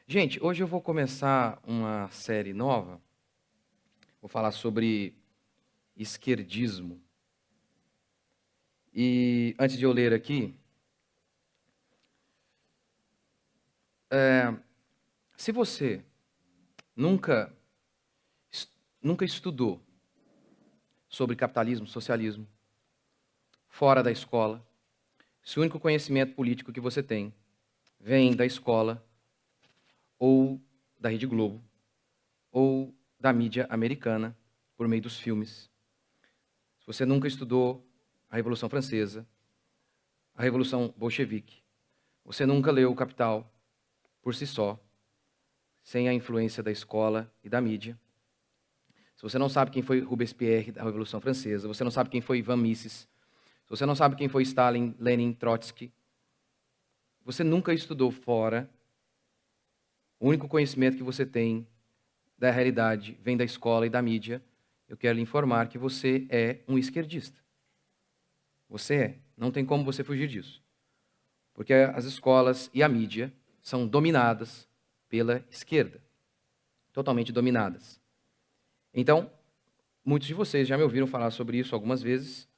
Gente, hoje eu vou começar uma série nova. Vou falar sobre esquerdismo. E antes de eu ler aqui, se você nunca, nunca estudou sobre capitalismo, socialismo, fora da escola, se o único conhecimento político que você tem vem da escola, ou da Rede Globo, ou da mídia americana, por meio dos filmes, se você nunca estudou a Revolução Francesa, a Revolução Bolchevique, você nunca leu o Capital por si só, sem a influência da escola e da mídia. Se você não sabe quem foi Robespierre da Revolução Francesa, você não sabe quem foi Ivan Mises, se você não sabe quem foi Stalin, Lenin, Trotsky, você nunca estudou fora, o único conhecimento que você tem da realidade vem da escola e da mídia, eu quero lhe informar que você é um esquerdista. Você é. Não tem como você fugir disso. Porque as escolas e a mídia são dominadas pela esquerda. Totalmente dominadas. Então, muitos de vocês já me ouviram falar sobre isso algumas vezes,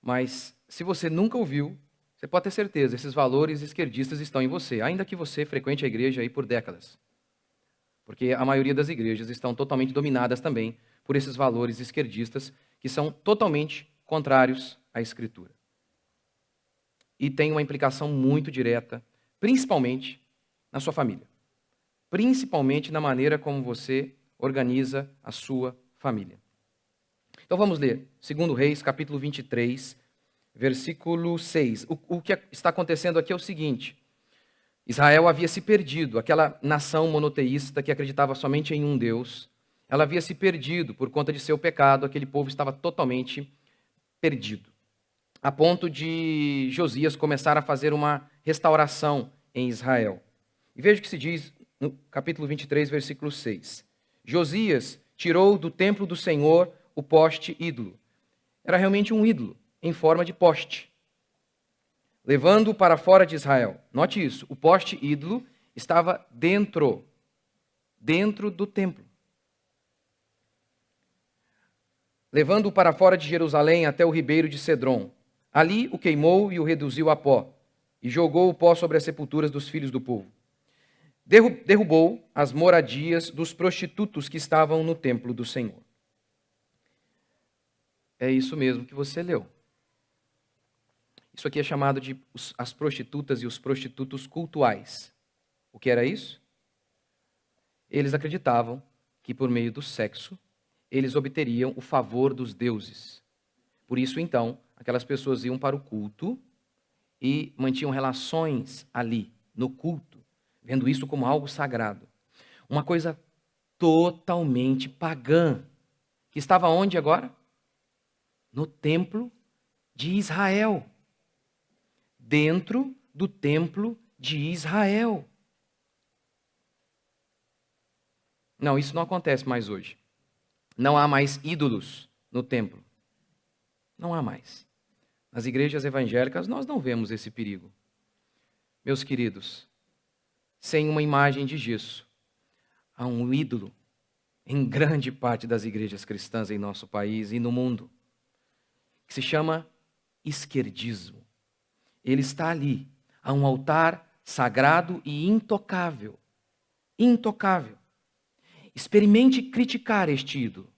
mas se você nunca ouviu, você pode ter certeza, esses valores esquerdistas estão em você, ainda que você frequente a igreja aí por décadas. Porque a maioria das igrejas estão totalmente dominadas também por esses valores esquerdistas que são totalmente contrários à Escritura. E tem uma implicação muito direta, principalmente na sua família. Principalmente na maneira como você organiza a sua família. Então vamos ler 2 Reis, capítulo 23, versículo 6. O que está acontecendo aqui é o seguinte: Israel havia se perdido, aquela nação monoteísta que acreditava somente em um Deus, ela havia se perdido por conta de seu pecado, aquele povo estava totalmente perdido, a ponto de Josias começar a fazer uma restauração em Israel. E veja o que se diz no capítulo 23, versículo 6. Josias tirou do templo do Senhor o poste ídolo. Era realmente um ídolo, em forma de poste. Levando-o para fora de Israel. Note isso, o poste ídolo estava dentro do templo. Levando-o para fora de Jerusalém até o ribeiro de Cedron. Ali o queimou e o reduziu a pó, e jogou o pó sobre as sepulturas dos filhos do povo. Derrubou as moradias dos prostitutos que estavam no templo do Senhor. É isso mesmo que você leu. Isso aqui é chamado de as prostitutas e os prostitutos cultuais. O que era isso? Eles acreditavam que por meio do sexo, eles obteriam o favor dos deuses. Por isso, então, aquelas pessoas iam para o culto e mantinham relações ali, no culto, vendo isso como algo sagrado. Uma coisa totalmente pagã, que estava onde agora? No templo de Israel. Dentro do templo de Israel. Não, isso não acontece mais hoje. Não há mais ídolos no templo. Não há mais. Nas igrejas evangélicas nós não vemos esse perigo. Meus queridos, sem uma imagem de gesso, há um ídolo em grande parte das igrejas cristãs em nosso país e no mundo, que se chama esquerdismo. Ele está ali, a um altar sagrado e intocável. Intocável. Experimente criticar este ídolo.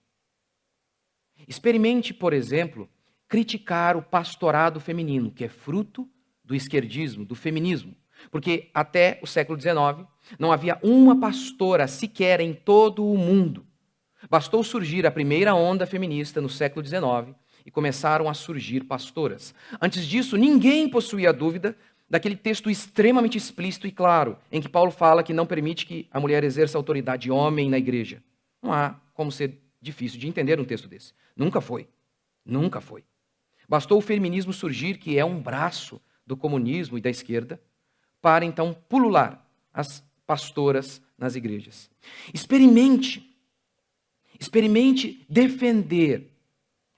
Experimente, por exemplo, criticar o pastorado feminino, que é fruto do esquerdismo, do feminismo. Porque até o século XIX não havia uma pastora sequer em todo o mundo. Bastou surgir a primeira onda feminista no século XIX e começaram a surgir pastoras. Antes disso, ninguém possuía dúvida daquele texto extremamente explícito e claro, em que Paulo fala que não permite que a mulher exerça autoridade homem na igreja. Não há como ser difícil de entender um texto desse. Nunca foi. Nunca foi. Bastou o feminismo surgir, que é um braço do comunismo e da esquerda, para então pulular as pastoras nas igrejas. Experimente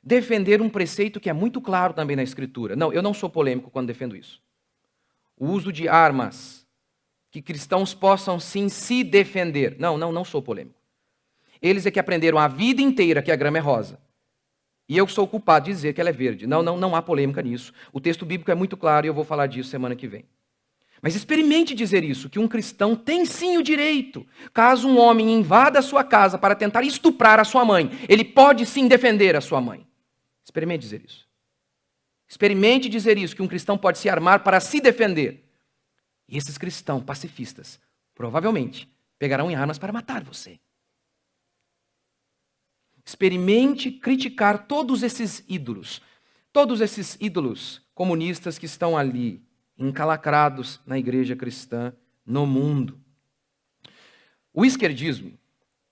defender um preceito que é muito claro também na Escritura. Não, eu não sou polêmico quando defendo isso. O uso de armas que cristãos possam sim se defender. Não sou polêmico. Eles é que aprenderam a vida inteira que a grama é rosa. E eu sou o culpado de dizer que ela é verde. Não há polêmica nisso. O texto bíblico é muito claro e eu vou falar disso semana que vem. Mas experimente dizer isso, que um cristão tem sim o direito. Caso um homem invada a sua casa para tentar estuprar a sua mãe, ele pode sim defender a sua mãe. Experimente dizer isso. Experimente dizer isso, que um cristão pode se armar para se defender. E esses cristãos pacifistas, provavelmente, pegarão em armas para matar você. Experimente criticar todos esses ídolos comunistas que estão ali, encalacrados na igreja cristã, no mundo. O esquerdismo,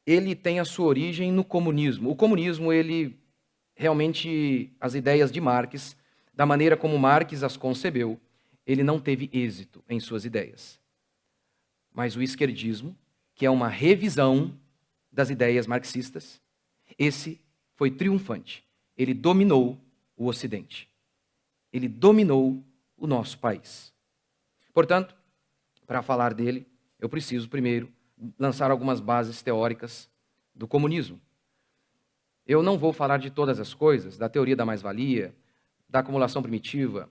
ele tem a sua origem no comunismo. O comunismo, ele realmente, as ideias de Marx, da maneira como Marx as concebeu, ele não teve êxito em suas ideias. Mas o esquerdismo, que é uma revisão das ideias marxistas, esse foi triunfante. Ele dominou o Ocidente. Ele dominou o nosso país. Portanto, para falar dele, eu preciso primeiro lançar algumas bases teóricas do comunismo. Eu não vou falar de todas as coisas, da teoria da mais-valia, da acumulação primitiva,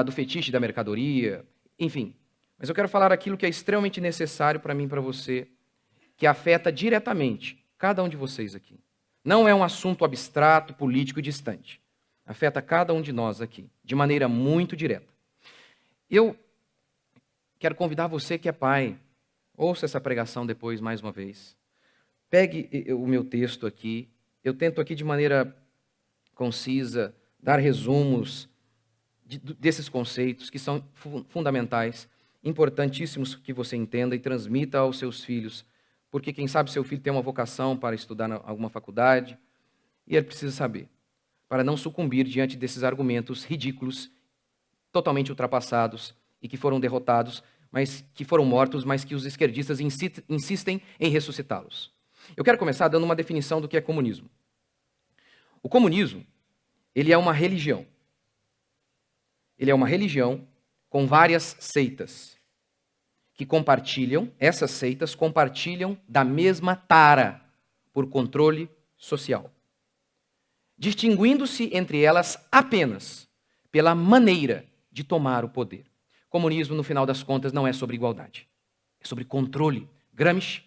do fetiche da mercadoria, enfim. Mas eu quero falar aquilo que é extremamente necessário para mim e para você, que afeta diretamente cada um de vocês aqui. Não é um assunto abstrato, político e distante. Afeta cada um de nós aqui, de maneira muito direta. Eu quero convidar você que é pai, ouça essa pregação depois mais uma vez. Pegue o meu texto aqui. Eu tento aqui de maneira concisa dar resumos desses conceitos que são fundamentais, importantíssimos que você entenda e transmita aos seus filhos, porque quem sabe seu filho tem uma vocação para estudar em alguma faculdade e ele precisa saber, para não sucumbir diante desses argumentos ridículos, totalmente ultrapassados e que foram derrotados, mas que foram mortos, mas que os esquerdistas insistem em ressuscitá-los. Eu quero começar dando uma definição do que é comunismo. O comunismo, ele é uma religião. Ele é uma religião com várias seitas que compartilham, essas seitas compartilham da mesma tara por controle social, distinguindo-se entre elas apenas pela maneira de tomar o poder. Comunismo, no final das contas, não é sobre igualdade, é sobre controle. Gramsci,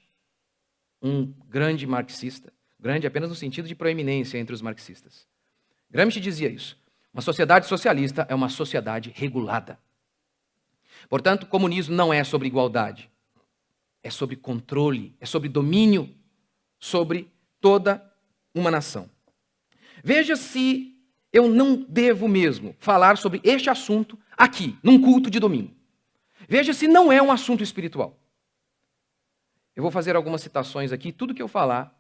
um grande marxista, grande apenas no sentido de proeminência entre os marxistas. Gramsci dizia isso. Uma sociedade socialista é uma sociedade regulada. Portanto, o comunismo não é sobre igualdade, é sobre controle, é sobre domínio sobre toda uma nação. Veja se eu não devo mesmo falar sobre este assunto aqui, num culto de domingo. Veja se não é um assunto espiritual. Eu vou fazer algumas citações aqui, tudo que eu falar,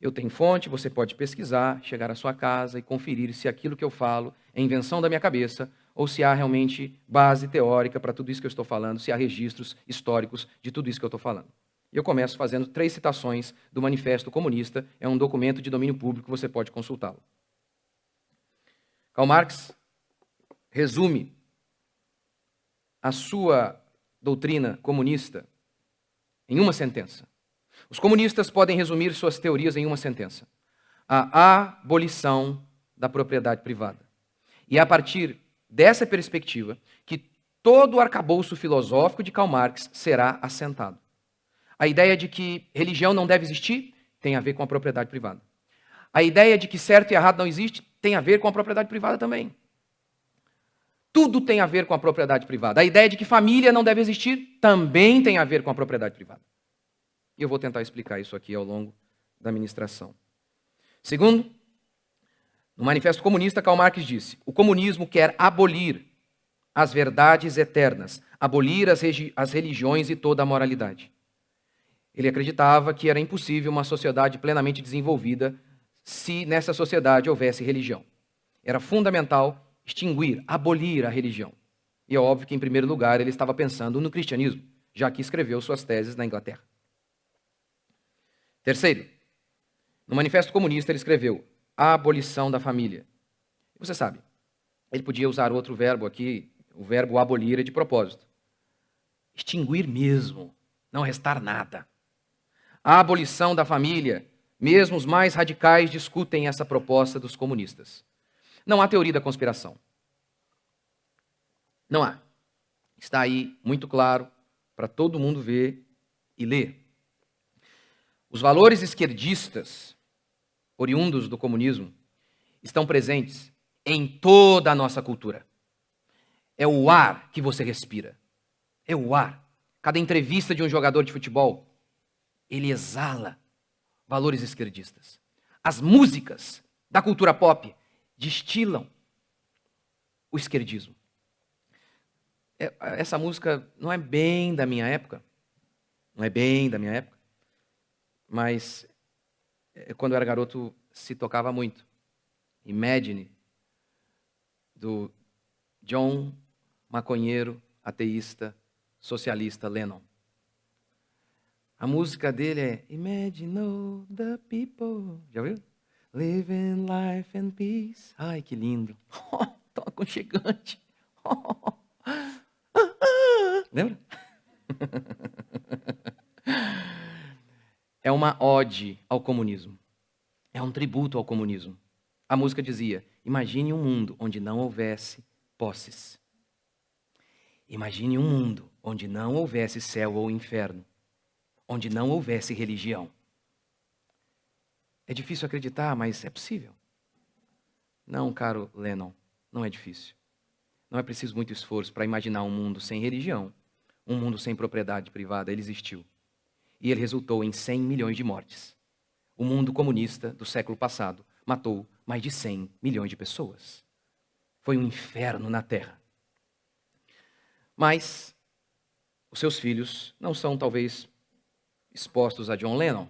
eu tenho fonte, você pode pesquisar, chegar à sua casa e conferir se aquilo que eu falo é invenção da minha cabeça ou se há realmente base teórica para tudo isso que eu estou falando, se há registros históricos de tudo isso que eu estou falando. E eu começo fazendo 3 citações do Manifesto Comunista, é um documento de domínio público, você pode consultá-lo. Karl Marx resume a sua doutrina comunista em uma sentença. Os comunistas podem resumir suas teorias em uma sentença: a abolição da propriedade privada. E é a partir dessa perspectiva que todo o arcabouço filosófico de Karl Marx será assentado. A ideia de que religião não deve existir tem a ver com a propriedade privada. A ideia de que certo e errado não existe tem a ver com a propriedade privada também. Tudo tem a ver com a propriedade privada. A ideia de que família não deve existir também tem a ver com a propriedade privada. E eu vou tentar explicar isso aqui ao longo da ministração. Segundo, no Manifesto Comunista, Karl Marx disse: o comunismo quer abolir as verdades eternas, abolir as religiões e toda a moralidade. Ele acreditava que era impossível uma sociedade plenamente desenvolvida se nessa sociedade houvesse religião. Era fundamental extinguir, abolir a religião. E é óbvio que, em primeiro lugar, ele estava pensando no cristianismo, já que escreveu suas teses na Inglaterra. Terceiro, no Manifesto Comunista ele escreveu a abolição da família. Você sabe, ele podia usar outro verbo aqui, o verbo abolir é de propósito. extinguir mesmo, não restar nada. A abolição da família, mesmo os mais radicais discutem essa proposta dos comunistas. Não há teoria da conspiração. Não há. Está aí muito claro para todo mundo ver e ler. Os valores esquerdistas, oriundos do comunismo, estão presentes em toda a nossa cultura. É o ar que você respira. É o ar. Cada entrevista de um jogador de futebol, ele exala valores esquerdistas. As músicas da cultura pop destilam o esquerdismo. Essa música não é bem da minha época, mas quando eu era garoto se tocava muito. Imagine, do John, maconheiro, ateísta, socialista Lennon. A música dele é Imagine all the people. Já viu? Living life in peace. Ai, que lindo. Tão aconchegante. Lembra? É uma ode ao comunismo. É um tributo ao comunismo. A música dizia, imagine um mundo onde não houvesse posses. Imagine um mundo onde não houvesse céu ou inferno. Onde não houvesse religião. É difícil acreditar, mas é possível. Não, caro Lennon, não é difícil. Não é preciso muito esforço para imaginar um mundo sem religião, um mundo sem propriedade privada. Ele existiu. E ele resultou em 100 milhões de mortes. O mundo comunista do século passado matou mais de 100 milhões de pessoas. Foi um inferno na Terra. Mas os seus filhos não são, talvez, expostos a John Lennon,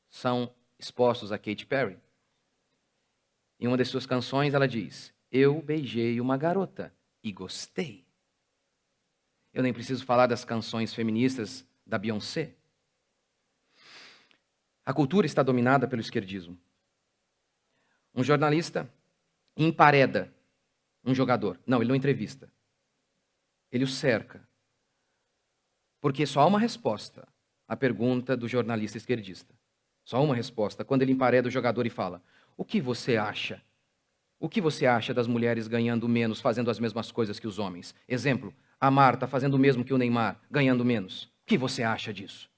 são expostos a Katy Perry. Em uma das suas canções ela diz, eu beijei uma garota e gostei. Eu nem preciso falar das canções feministas da Beyoncé. A cultura está dominada pelo esquerdismo. Um jornalista empareda um jogador. Não, ele não entrevista. Ele o cerca. Porque só há uma resposta à pergunta do jornalista esquerdista. Só uma resposta. Quando ele empareda o jogador e fala, o que você acha? O que você acha das mulheres ganhando menos, fazendo as mesmas coisas que os homens? Exemplo, a Marta fazendo o mesmo que o Neymar, ganhando menos. O que você acha disso?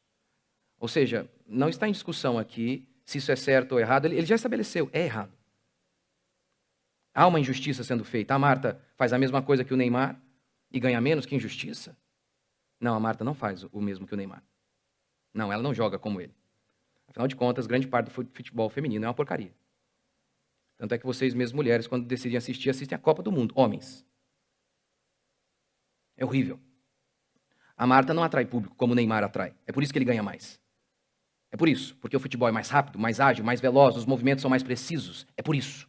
Ou seja, não está em discussão aqui se isso é certo ou errado. Ele já estabeleceu, é errado. Há uma injustiça sendo feita. A Marta faz a mesma coisa que o Neymar e ganha menos, que injustiça? Não, a Marta não faz o mesmo que o Neymar. Não, ela não joga como ele. Afinal de contas, grande parte do futebol feminino é uma porcaria. Tanto é que vocês mesmas mulheres, quando decidem assistir, assistem a Copa do Mundo. Homens. É horrível. A Marta não atrai público como o Neymar atrai. É por isso que ele ganha mais. É por isso. Porque o futebol é mais rápido, mais ágil, mais veloz, os movimentos são mais precisos. É por isso.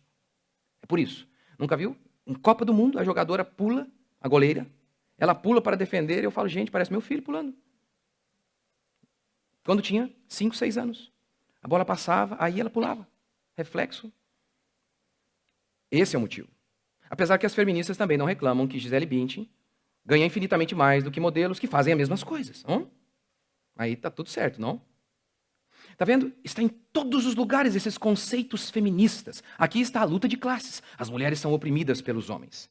É por isso. Nunca viu? Em Copa do Mundo, a jogadora pula, a goleira, ela pula para defender e eu falo, gente, parece meu filho pulando. Quando tinha 5, 6 anos. A bola passava, aí ela pulava. Reflexo. Esse é o motivo. Apesar que as feministas também não reclamam que Gisele Bündchen ganha infinitamente mais do que modelos que fazem as mesmas coisas. Aí tá tudo certo, não? Tá vendo? Está em todos os lugares esses conceitos feministas. Aqui está a luta de classes. As mulheres são oprimidas pelos homens.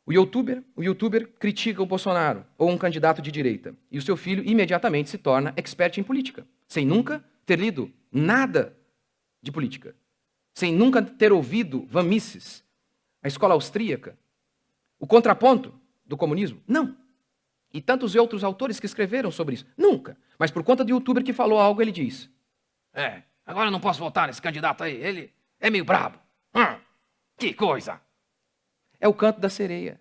O youtuber critica o Bolsonaro ou um candidato de direita. E o seu filho imediatamente se torna expert em política. Sem nunca ter lido nada de política. Sem nunca ter ouvido Van Mises, a escola austríaca, o contraponto do comunismo. Não. E tantos outros autores que escreveram sobre isso. Nunca. Mas por conta do youtuber que falou algo, ele diz, agora eu não posso votar nesse candidato aí, ele é meio brabo. Que coisa. É o canto da sereia.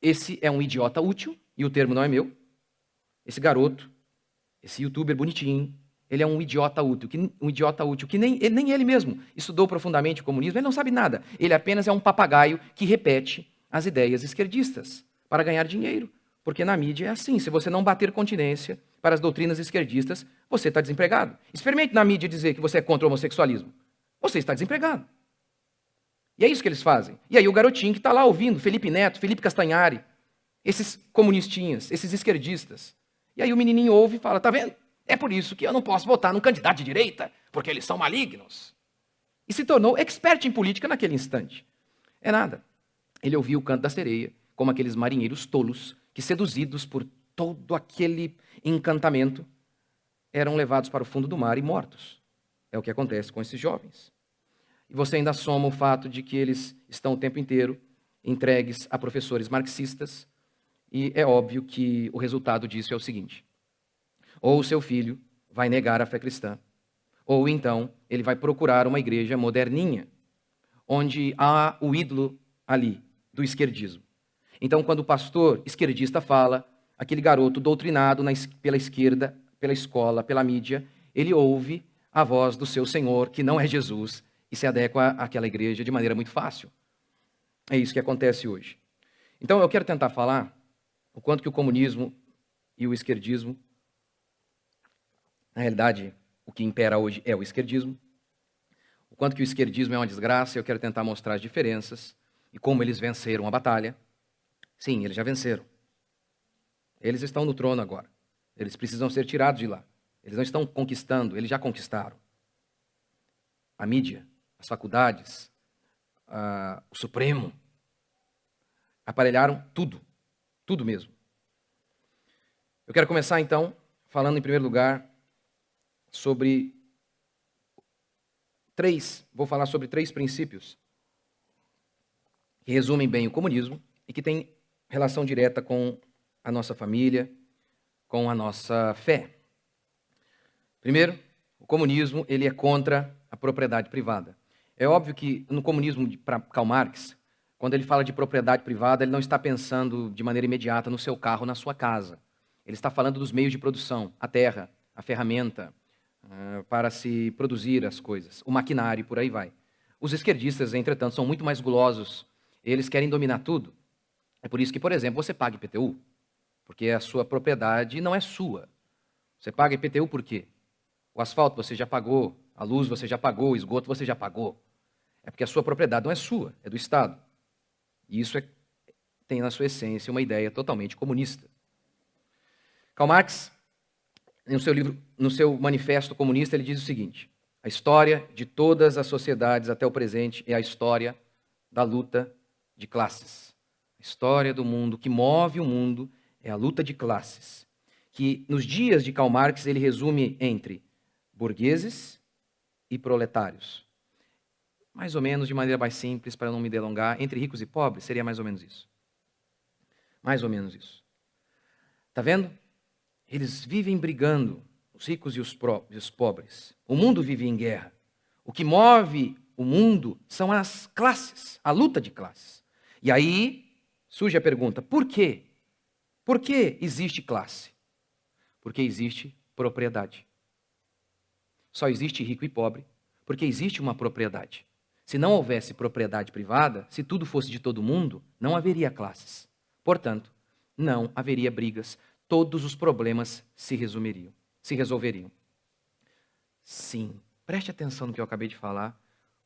Esse é um idiota útil, e o termo não é meu. Esse garoto, esse youtuber bonitinho, ele é um idiota útil, que nem ele mesmo estudou profundamente o comunismo, ele não sabe nada. Ele apenas é um papagaio que repete as ideias esquerdistas para ganhar dinheiro. Porque na mídia é assim, se você não bater continência para as doutrinas esquerdistas, você está desempregado. Experimente na mídia dizer que você é contra o homossexualismo. Você está desempregado. E é isso que eles fazem. E aí o garotinho que está lá ouvindo, Felipe Neto, Felipe Castanhari, esses comunistinhas, esses esquerdistas. E aí o menininho ouve e fala, tá vendo? É por isso que eu não posso votar num candidato de direita, porque eles são malignos. E se tornou expert em política naquele instante. É nada. Ele ouviu o canto da sereia, como aqueles marinheiros tolos que, seduzidos por todo aquele encantamento, eram levados para o fundo do mar e mortos. É o que acontece com esses jovens. E você ainda soma o fato de que eles estão o tempo inteiro entregues a professores marxistas, e é óbvio que o resultado disso é o seguinte: ou o seu filho vai negar a fé cristã, ou então ele vai procurar uma igreja moderninha, onde há o ídolo ali do esquerdismo. Então, quando o pastor esquerdista fala, aquele garoto doutrinado pela esquerda, pela escola, pela mídia, ele ouve a voz do seu Senhor, que não é Jesus, e se adequa àquela igreja de maneira muito fácil. É isso que acontece hoje. Então, eu quero tentar falar o quanto que o comunismo e o esquerdismo, na realidade, o que impera hoje é o esquerdismo, o quanto que o esquerdismo é uma desgraça. Eu quero tentar mostrar as diferenças e como eles venceram a batalha. Sim, eles já venceram. Eles estão no trono agora. Eles precisam ser tirados de lá. Eles não estão conquistando, eles já conquistaram. A mídia, as faculdades, o Supremo, aparelharam tudo. Tudo mesmo. Eu quero começar, então, falando em primeiro lugar sobre vou falar sobre 3 princípios que resumem bem o comunismo e que têm relação direta com a nossa família, com a nossa fé. Primeiro, o comunismo ele é contra a propriedade privada. É óbvio que no comunismo para Karl Marx, quando ele fala de propriedade privada, ele não está pensando de maneira imediata no seu carro, na sua casa. Ele está falando dos meios de produção, a terra, a ferramenta para se produzir as coisas, o maquinário e por aí vai. Os esquerdistas, entretanto, são muito mais gulosos. Eles querem dominar tudo. É por isso que, por exemplo, você paga IPTU, porque a sua propriedade não é sua. Você paga IPTU por quê? O asfalto você já pagou, a luz você já pagou, o esgoto você já pagou. É porque a sua propriedade não é sua, é do Estado. E isso tem na sua essência uma ideia totalmente comunista. Karl Marx, no seu manifesto comunista, ele diz o seguinte: a história de todas as sociedades até o presente é a história da luta de classes. A história do mundo, que move o mundo, é a luta de classes. Que nos dias de Karl Marx ele resume entre burgueses e proletários. Mais ou menos, de maneira mais simples, para não me delongar, entre ricos e pobres, seria mais ou menos isso. Mais ou menos isso. Está vendo? Eles vivem brigando, os ricos e os pobres. O mundo vive em guerra. O que move o mundo são as classes, a luta de classes. E aí surge a pergunta: por quê? Por que existe classe? Porque existe propriedade. Só existe rico e pobre porque existe uma propriedade. Se não houvesse propriedade privada, se tudo fosse de todo mundo, não haveria classes. Portanto, não haveria brigas. Todos os problemas se resolveriam. Sim, preste atenção no que eu acabei de falar,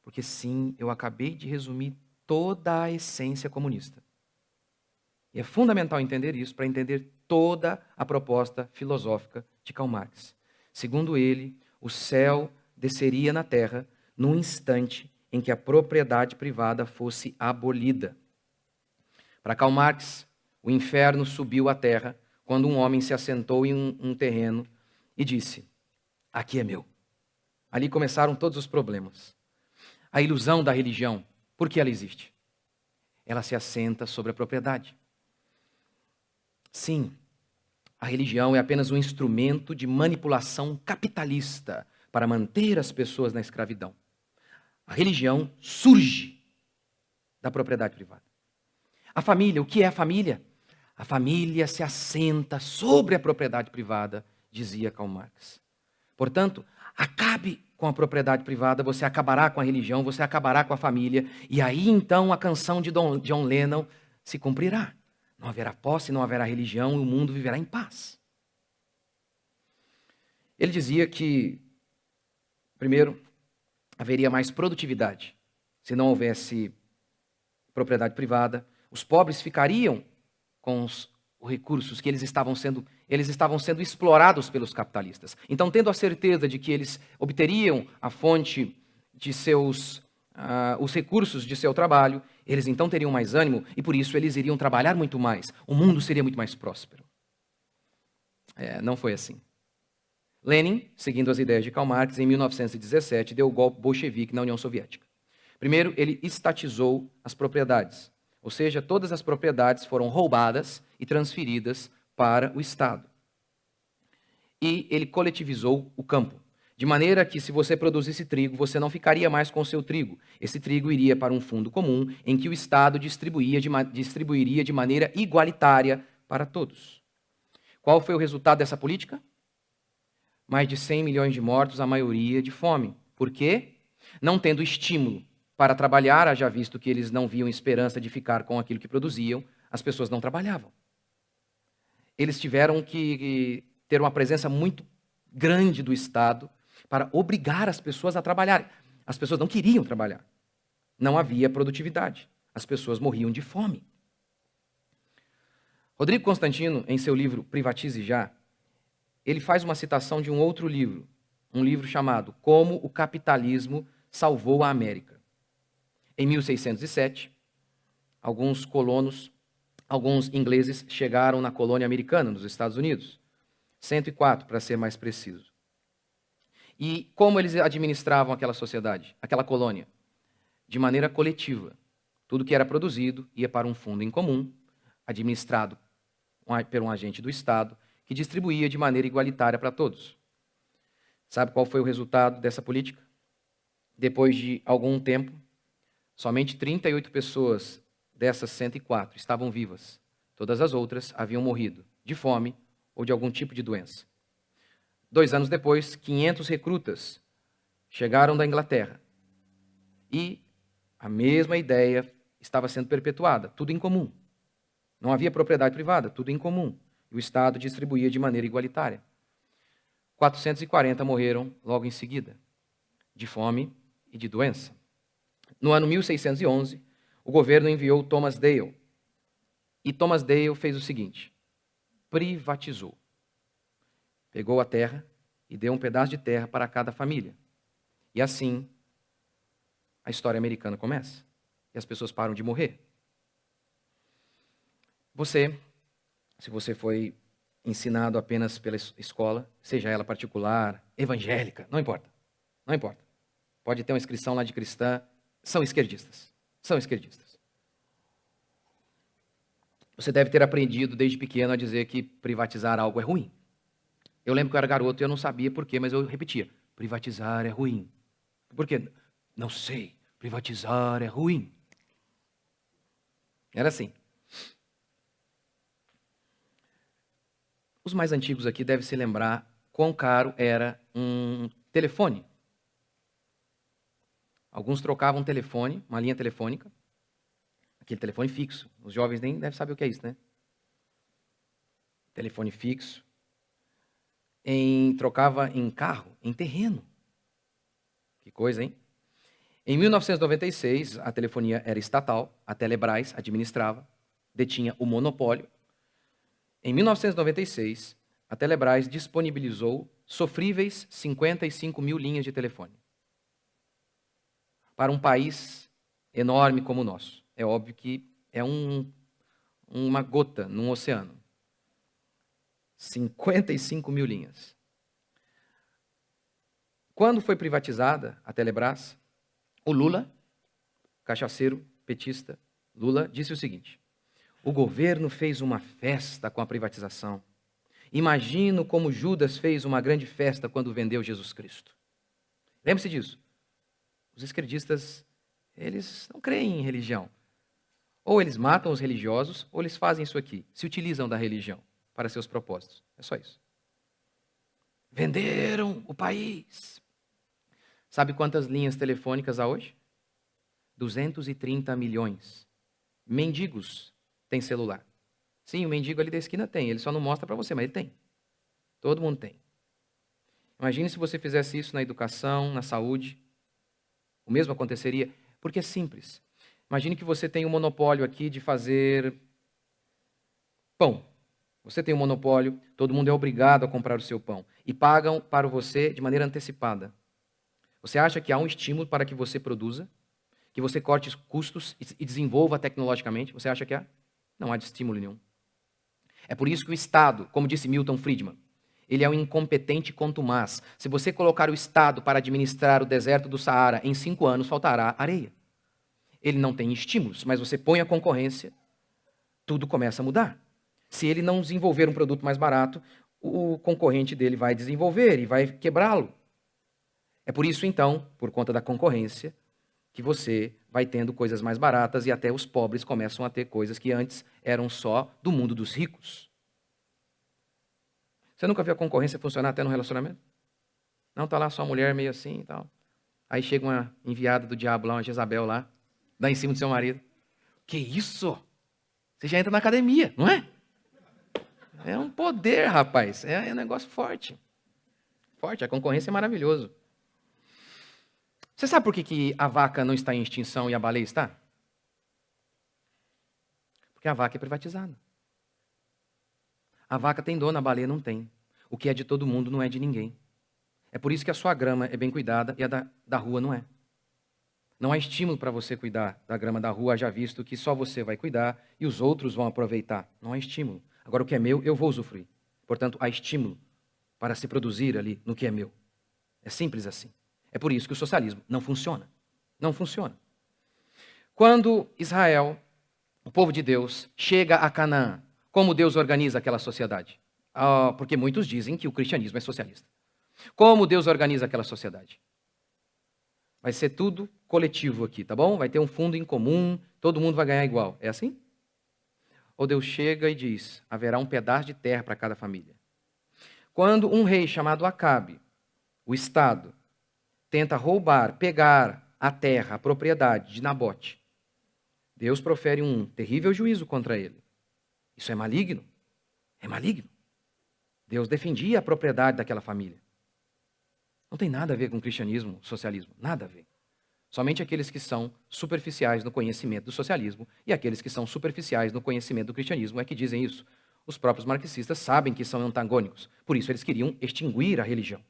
porque sim, eu acabei de resumir toda a essência comunista. E é fundamental entender isso para entender toda a proposta filosófica de Karl Marx. Segundo ele, o céu desceria na terra num instante em que a propriedade privada fosse abolida. Para Karl Marx, o inferno subiu à terra quando um homem se assentou em um terreno e disse: aqui é meu. Ali começaram todos os problemas. A ilusão da religião, por que ela existe? Ela se assenta sobre a propriedade. Sim, a religião é apenas um instrumento de manipulação capitalista para manter as pessoas na escravidão. A religião surge da propriedade privada. A família, o que é a família? A família se assenta sobre a propriedade privada, dizia Karl Marx. Portanto, acabe com a propriedade privada, você acabará com a religião, você acabará com a família, e aí então a canção de John Lennon se cumprirá. Não haverá posse, não haverá religião, e o mundo viverá em paz. Ele dizia que, primeiro, haveria mais produtividade se não houvesse propriedade privada. Os pobres ficariam com os recursos que eles estavam sendo explorados pelos capitalistas. Então, tendo a certeza de que eles obteriam a fonte de os recursos de seu trabalho, eles então teriam mais ânimo e por isso eles iriam trabalhar muito mais. O mundo seria muito mais próspero. Não foi assim. Lenin, seguindo as ideias de Karl Marx, em 1917, deu o golpe bolchevique na União Soviética. Primeiro, ele estatizou as propriedades, ou seja, todas as propriedades foram roubadas e transferidas para o Estado. E ele coletivizou o campo, de maneira que se você produzisse trigo, você não ficaria mais com o seu trigo. Esse trigo iria para um fundo comum, em que o Estado distribuiria de maneira igualitária para todos. Qual foi o resultado dessa política? Mais de 100 milhões de mortos, a maioria de fome. Por quê? Não tendo estímulo para trabalhar, haja visto que eles não viam esperança de ficar com aquilo que produziam, as pessoas não trabalhavam. Eles tiveram que ter uma presença muito grande do Estado para obrigar as pessoas a trabalhar. As pessoas não queriam trabalhar. Não havia produtividade. As pessoas morriam de fome. Rodrigo Constantino, em seu livro Privatize Já, ele faz uma citação de um outro livro, um livro chamado Como o Capitalismo Salvou a América. Em 1607, alguns ingleses chegaram na colônia americana, nos Estados Unidos. 104, para ser mais preciso. E como eles administravam aquela sociedade, aquela colônia? De maneira coletiva. Tudo que era produzido ia para um fundo em comum, administrado por um agente do Estado, que distribuía de maneira igualitária para todos. Sabe qual foi o resultado dessa política? Depois de algum tempo, somente 38 pessoas dessas 104 estavam vivas. Todas as outras haviam morrido de fome ou de algum tipo de doença. 2 anos depois, 500 recrutas chegaram da Inglaterra. E a mesma ideia estava sendo perpetuada, tudo em comum. Não havia propriedade privada, tudo em comum. E o Estado distribuía de maneira igualitária. 440 morreram logo em seguida, de fome e de doença. No ano 1611, o governo enviou Thomas Dale. E Thomas Dale fez o seguinte: privatizou. Pegou a terra e deu um pedaço de terra para cada família. E assim, a história americana começa. E as pessoas param de morrer. Você, se você foi ensinado apenas pela escola, seja ela particular, evangélica, não importa. Não importa. Pode ter uma inscrição lá de cristã, são esquerdistas. São esquerdistas. Você deve ter aprendido desde pequeno a dizer que privatizar algo é ruim. Eu lembro que eu era garoto e eu não sabia por quê, mas eu repetia: privatizar é ruim. Por quê? Não sei. Privatizar é ruim. Era assim. Os mais antigos aqui devem se lembrar quão caro era um telefone. Alguns trocavam telefone, uma linha telefônica, aquele telefone fixo. Os jovens nem devem saber o que é isso, né? Telefone fixo. Trocava em carro, em terreno. Que coisa, hein? Em 1996, a telefonia era estatal, a Telebrás administrava, detinha o monopólio. Em 1996, a Telebrás disponibilizou sofríveis 55 mil linhas de telefone. Para um país enorme como o nosso. É óbvio que é uma gota num oceano. 55 mil linhas. Quando foi privatizada a Telebrás, o Lula, cachaceiro, petista, Lula, disse o seguinte: o governo fez uma festa com a privatização. Imagino como Judas fez uma grande festa quando vendeu Jesus Cristo. Lembre-se disso. Os esquerdistas, eles não creem em religião. Ou eles matam os religiosos, ou eles fazem isso aqui, se utilizam da religião para seus propósitos. É só isso. Venderam o país. Sabe quantas linhas telefônicas há hoje? 230 milhões. Mendigos têm celular. Sim, o mendigo ali da esquina tem, ele só não mostra para você, mas ele tem. Todo mundo tem. Imagine se você fizesse isso na educação, na saúde. O mesmo aconteceria, porque é simples. Imagine que você tem um monopólio aqui de fazer Pão. Você tem um monopólio, todo mundo é obrigado a comprar o seu pão. E pagam para você de maneira antecipada. Você acha que há um estímulo para que você produza? Que você corte os custos e desenvolva tecnologicamente? Você acha que há? Não há de estímulo nenhum. É por isso que o Estado, como disse Milton Friedman, ele é um incompetente contumaz. Se você colocar o Estado para administrar o deserto do Saara, em 5 anos faltará areia. Ele não tem estímulos, mas você põe a concorrência, tudo começa a mudar. Se ele não desenvolver um produto mais barato, o concorrente dele vai desenvolver e vai quebrá-lo. É por isso, então, por conta da concorrência, que você vai tendo coisas mais baratas e até os pobres começam a ter coisas que antes eram só do mundo dos ricos. Você nunca viu a concorrência funcionar até no relacionamento? Não, tá lá sua mulher meio assim e tal. Aí chega uma enviada do diabo lá, uma Jezabel lá, dá em cima do seu marido. Que isso? Você já entra na academia, não é? É um poder, rapaz. É um negócio forte. Forte, a concorrência é maravilhoso. Você sabe por que a vaca não está em extinção e a baleia está? Porque a vaca é privatizada. A vaca tem dono, a baleia não tem. O que é de todo mundo não é de ninguém. É por isso que a sua grama é bem cuidada e a da rua não é. Não há estímulo para você cuidar da grama da rua, já visto que só você vai cuidar e os outros vão aproveitar. Não há estímulo. Agora, o que é meu, eu vou usufruir. Portanto, há estímulo para se produzir ali no que é meu. É simples assim. É por isso que o socialismo não funciona. Não funciona. Quando Israel, o povo de Deus, chega a Canaã, como Deus organiza aquela sociedade? Porque muitos dizem que o cristianismo é socialista. Como Deus organiza aquela sociedade? Vai ser tudo coletivo aqui, tá bom? Vai ter um fundo em comum, todo mundo vai ganhar igual. É assim? Ou Deus chega e diz, haverá um pedaço de terra para cada família. Quando um rei chamado Acabe, o Estado, tenta roubar, pegar a terra, a propriedade de Nabote, Deus profere um terrível juízo contra ele. Isso é maligno? É maligno. Deus defendia a propriedade daquela família. Não tem nada a ver com cristianismo, socialismo, nada a ver. Somente aqueles que são superficiais no conhecimento do socialismo e aqueles que são superficiais no conhecimento do cristianismo é que dizem isso. Os próprios marxistas sabem que são antagônicos, por isso eles queriam extinguir a religião.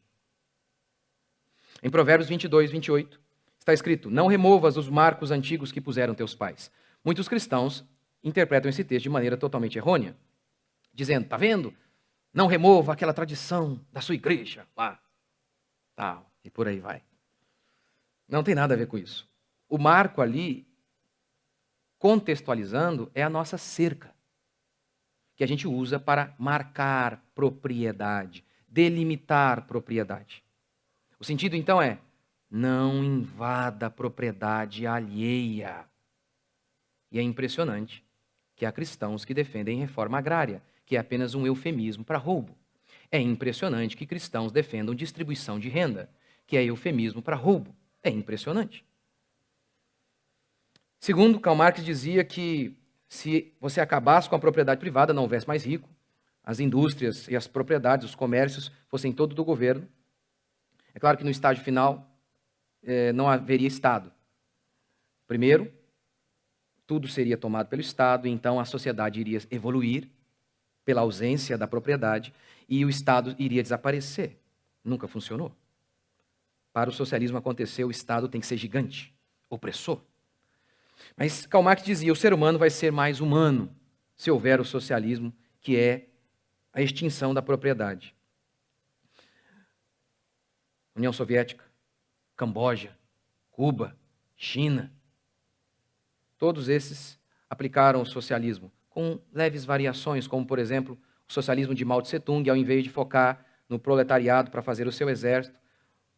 Em Provérbios 22, 28, está escrito, não removas os marcos antigos que puseram teus pais. Muitos cristãos interpretam esse texto de maneira totalmente errônea, dizendo, tá vendo? Não remova aquela tradição da sua igreja lá, tal, e por aí vai. Não tem nada a ver com isso. O marco ali, contextualizando, é a nossa cerca, que a gente usa para marcar propriedade, delimitar propriedade. O sentido, então, é não invada a propriedade alheia. E é impressionante que há cristãos que defendem reforma agrária, que é apenas um eufemismo para roubo. É impressionante que cristãos defendam distribuição de renda, que é eufemismo para roubo. É impressionante. Segundo, Karl Marx dizia que se você acabasse com a propriedade privada, não houvesse mais rico, as indústrias e as propriedades, os comércios fossem todo do governo. É claro que no estágio final não haveria Estado. Primeiro, tudo seria tomado pelo Estado, e então a sociedade iria evoluir pela ausência da propriedade e o Estado iria desaparecer. Nunca funcionou. Para o socialismo acontecer, o Estado tem que ser gigante, opressor. Mas Karl Marx dizia, o ser humano vai ser mais humano se houver o socialismo, que é a extinção da propriedade. União Soviética, Camboja, Cuba, China, todos esses aplicaram o socialismo, com leves variações, como, por exemplo, o socialismo de Mao Tse-tung, ao invés de focar no proletariado para fazer o seu exército,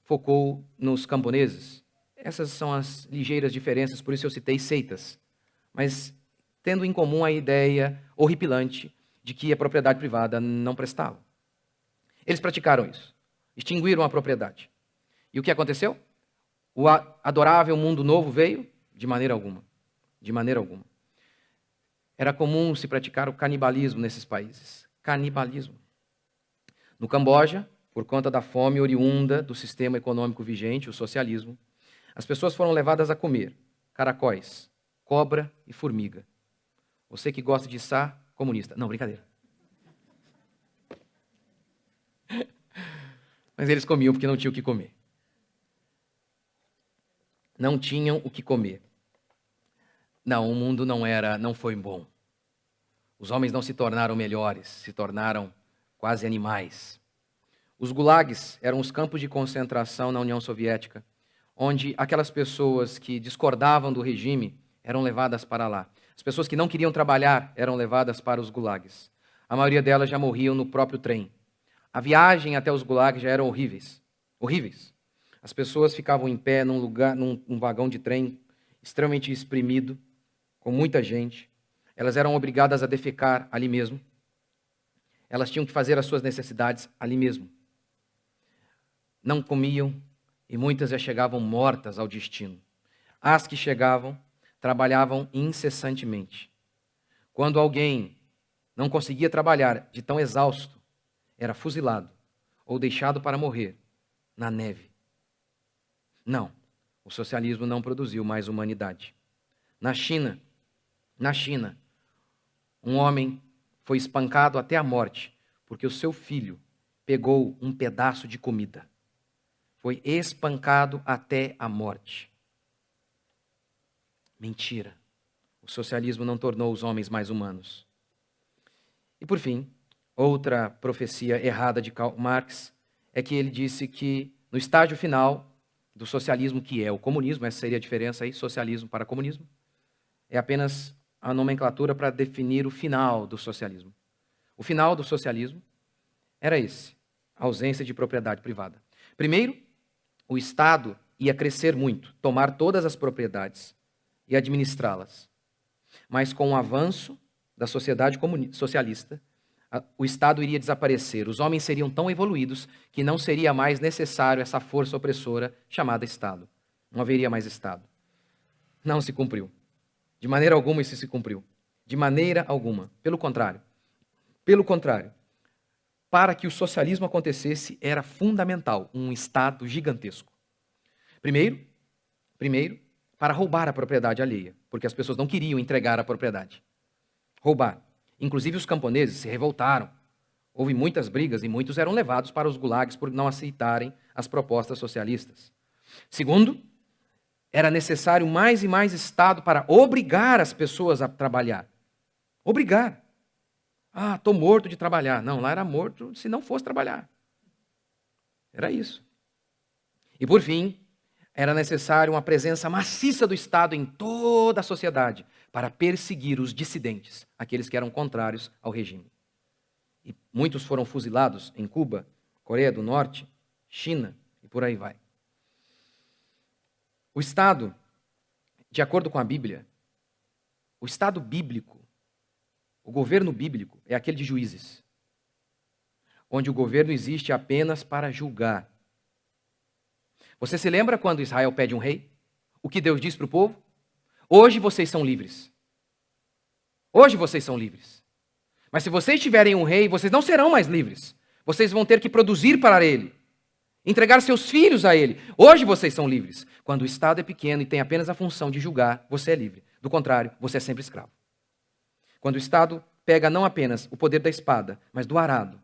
focou nos camponeses. Essas são as ligeiras diferenças, por isso eu citei seitas. Mas tendo em comum a ideia horripilante de que a propriedade privada não prestava. Eles praticaram isso. Extinguiram a propriedade. E o que aconteceu? O adorável mundo novo veio? De maneira alguma. De maneira alguma. Era comum se praticar o canibalismo nesses países. Canibalismo. No Camboja, por conta da fome oriunda do sistema econômico vigente, o socialismo, as pessoas foram levadas a comer caracóis, cobra e formiga. Você que gosta de içá, comunista. Não, brincadeira. Mas eles comiam porque não tinham o que comer. Não tinham o que comer. Não, o mundo não foi bom. Os homens não se tornaram melhores, se tornaram quase animais. Os gulags eram os campos de concentração na União Soviética, onde aquelas pessoas que discordavam do regime eram levadas para lá. As pessoas que não queriam trabalhar eram levadas para os gulags. A maioria delas já morriam no próprio trem. A viagem até os gulags já eram horríveis. Horríveis. As pessoas ficavam em pé num vagão de trem extremamente exprimido, com muita gente. Elas eram obrigadas a defecar ali mesmo. Elas tinham que fazer as suas necessidades ali mesmo. Não comiam e muitas já chegavam mortas ao destino. As que chegavam, trabalhavam incessantemente. Quando alguém não conseguia trabalhar de tão exausto, era fuzilado ou deixado para morrer na neve. Não, o socialismo não produziu mais humanidade. Na China, um homem foi espancado até a morte porque o seu filho pegou um pedaço de comida. Foi espancado até a morte. Mentira. O socialismo não tornou os homens mais humanos. E por fim, outra profecia errada de Karl Marx é que ele disse que no estágio final do socialismo, que é o comunismo, essa seria a diferença aí, socialismo para comunismo, é apenas a nomenclatura para definir o final do socialismo. O final do socialismo era esse, a ausência de propriedade privada. Primeiro, o Estado ia crescer muito, tomar todas as propriedades e administrá-las. Mas com o avanço da sociedade socialista, o Estado iria desaparecer. Os homens seriam tão evoluídos que não seria mais necessário essa força opressora chamada Estado. Não haveria mais Estado. Não se cumpriu. De maneira alguma isso se cumpriu. De maneira alguma. Pelo contrário. Pelo contrário. Para que o socialismo acontecesse, era fundamental um Estado gigantesco. Primeiro, para roubar a propriedade alheia, porque as pessoas não queriam entregar a propriedade. Roubar. Inclusive os camponeses se revoltaram. Houve muitas brigas e muitos eram levados para os gulags por não aceitarem as propostas socialistas. Segundo, era necessário mais e mais Estado para obrigar as pessoas a trabalhar. Obrigar. Ah, estou morto de trabalhar. Não, lá era morto se não fosse trabalhar. Era isso. E por fim, era necessário uma presença maciça do Estado em toda a sociedade para perseguir os dissidentes, aqueles que eram contrários ao regime. E muitos foram fuzilados em Cuba, Coreia do Norte, China e por aí vai. O Estado, de acordo com a Bíblia, o Estado bíblico, o governo bíblico é aquele de juízes, onde o governo existe apenas para julgar. Você se lembra quando Israel pede um rei? O que Deus diz para o povo? Hoje vocês são livres. Hoje vocês são livres. Mas se vocês tiverem um rei, vocês não serão mais livres. Vocês vão ter que produzir para ele. Entregar seus filhos a ele. Hoje vocês são livres. Quando o Estado é pequeno e tem apenas a função de julgar, você é livre. Do contrário, você é sempre escravo. Quando o Estado pega não apenas o poder da espada, mas do arado,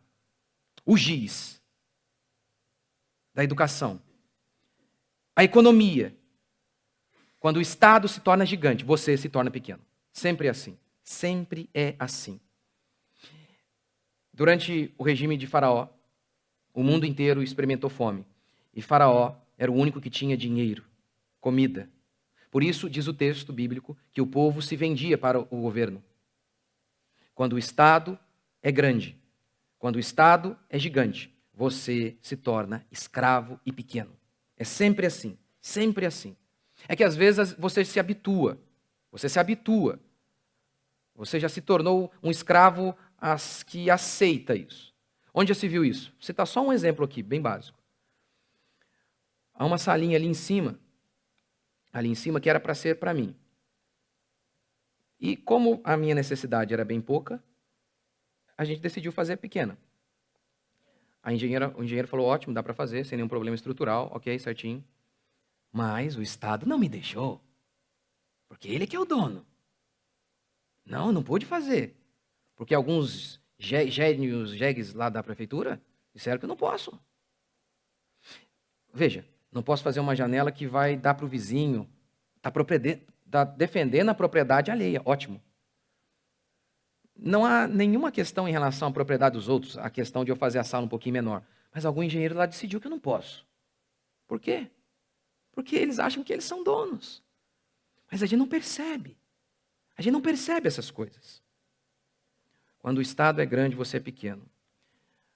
o giz, da educação, a economia. Quando o Estado se torna gigante, você se torna pequeno. Sempre é assim. Sempre é assim. Durante o regime de Faraó, o mundo inteiro experimentou fome. E Faraó era o único que tinha dinheiro, comida. Por isso, diz o texto bíblico, que o povo se vendia para o governo. Quando o Estado é grande, quando o Estado é gigante, você se torna escravo e pequeno. É sempre assim, sempre assim. É que às vezes você se habitua, você já se tornou um escravo que aceita isso. Onde já se viu isso? Vou citar só um exemplo aqui, bem básico. Há uma salinha ali em cima que era para ser para mim. E como a minha necessidade era bem pouca, a gente decidiu fazer pequena. O engenheiro falou, ótimo, dá para fazer, sem nenhum problema estrutural, ok, certinho. Mas o Estado não me deixou, porque ele que é o dono. Não pude fazer. Porque alguns gênios, jegues lá da prefeitura disseram que eu não posso. Veja, não posso fazer uma janela que vai dar para o vizinho. Está defendendo a propriedade alheia. Ótimo. Não há nenhuma questão em relação à propriedade dos outros, a questão de eu fazer a sala um pouquinho menor. Mas algum engenheiro lá decidiu que eu não posso. Por quê? Porque eles acham que eles são donos. Mas a gente não percebe. A gente não percebe essas coisas. Quando o Estado é grande, você é pequeno.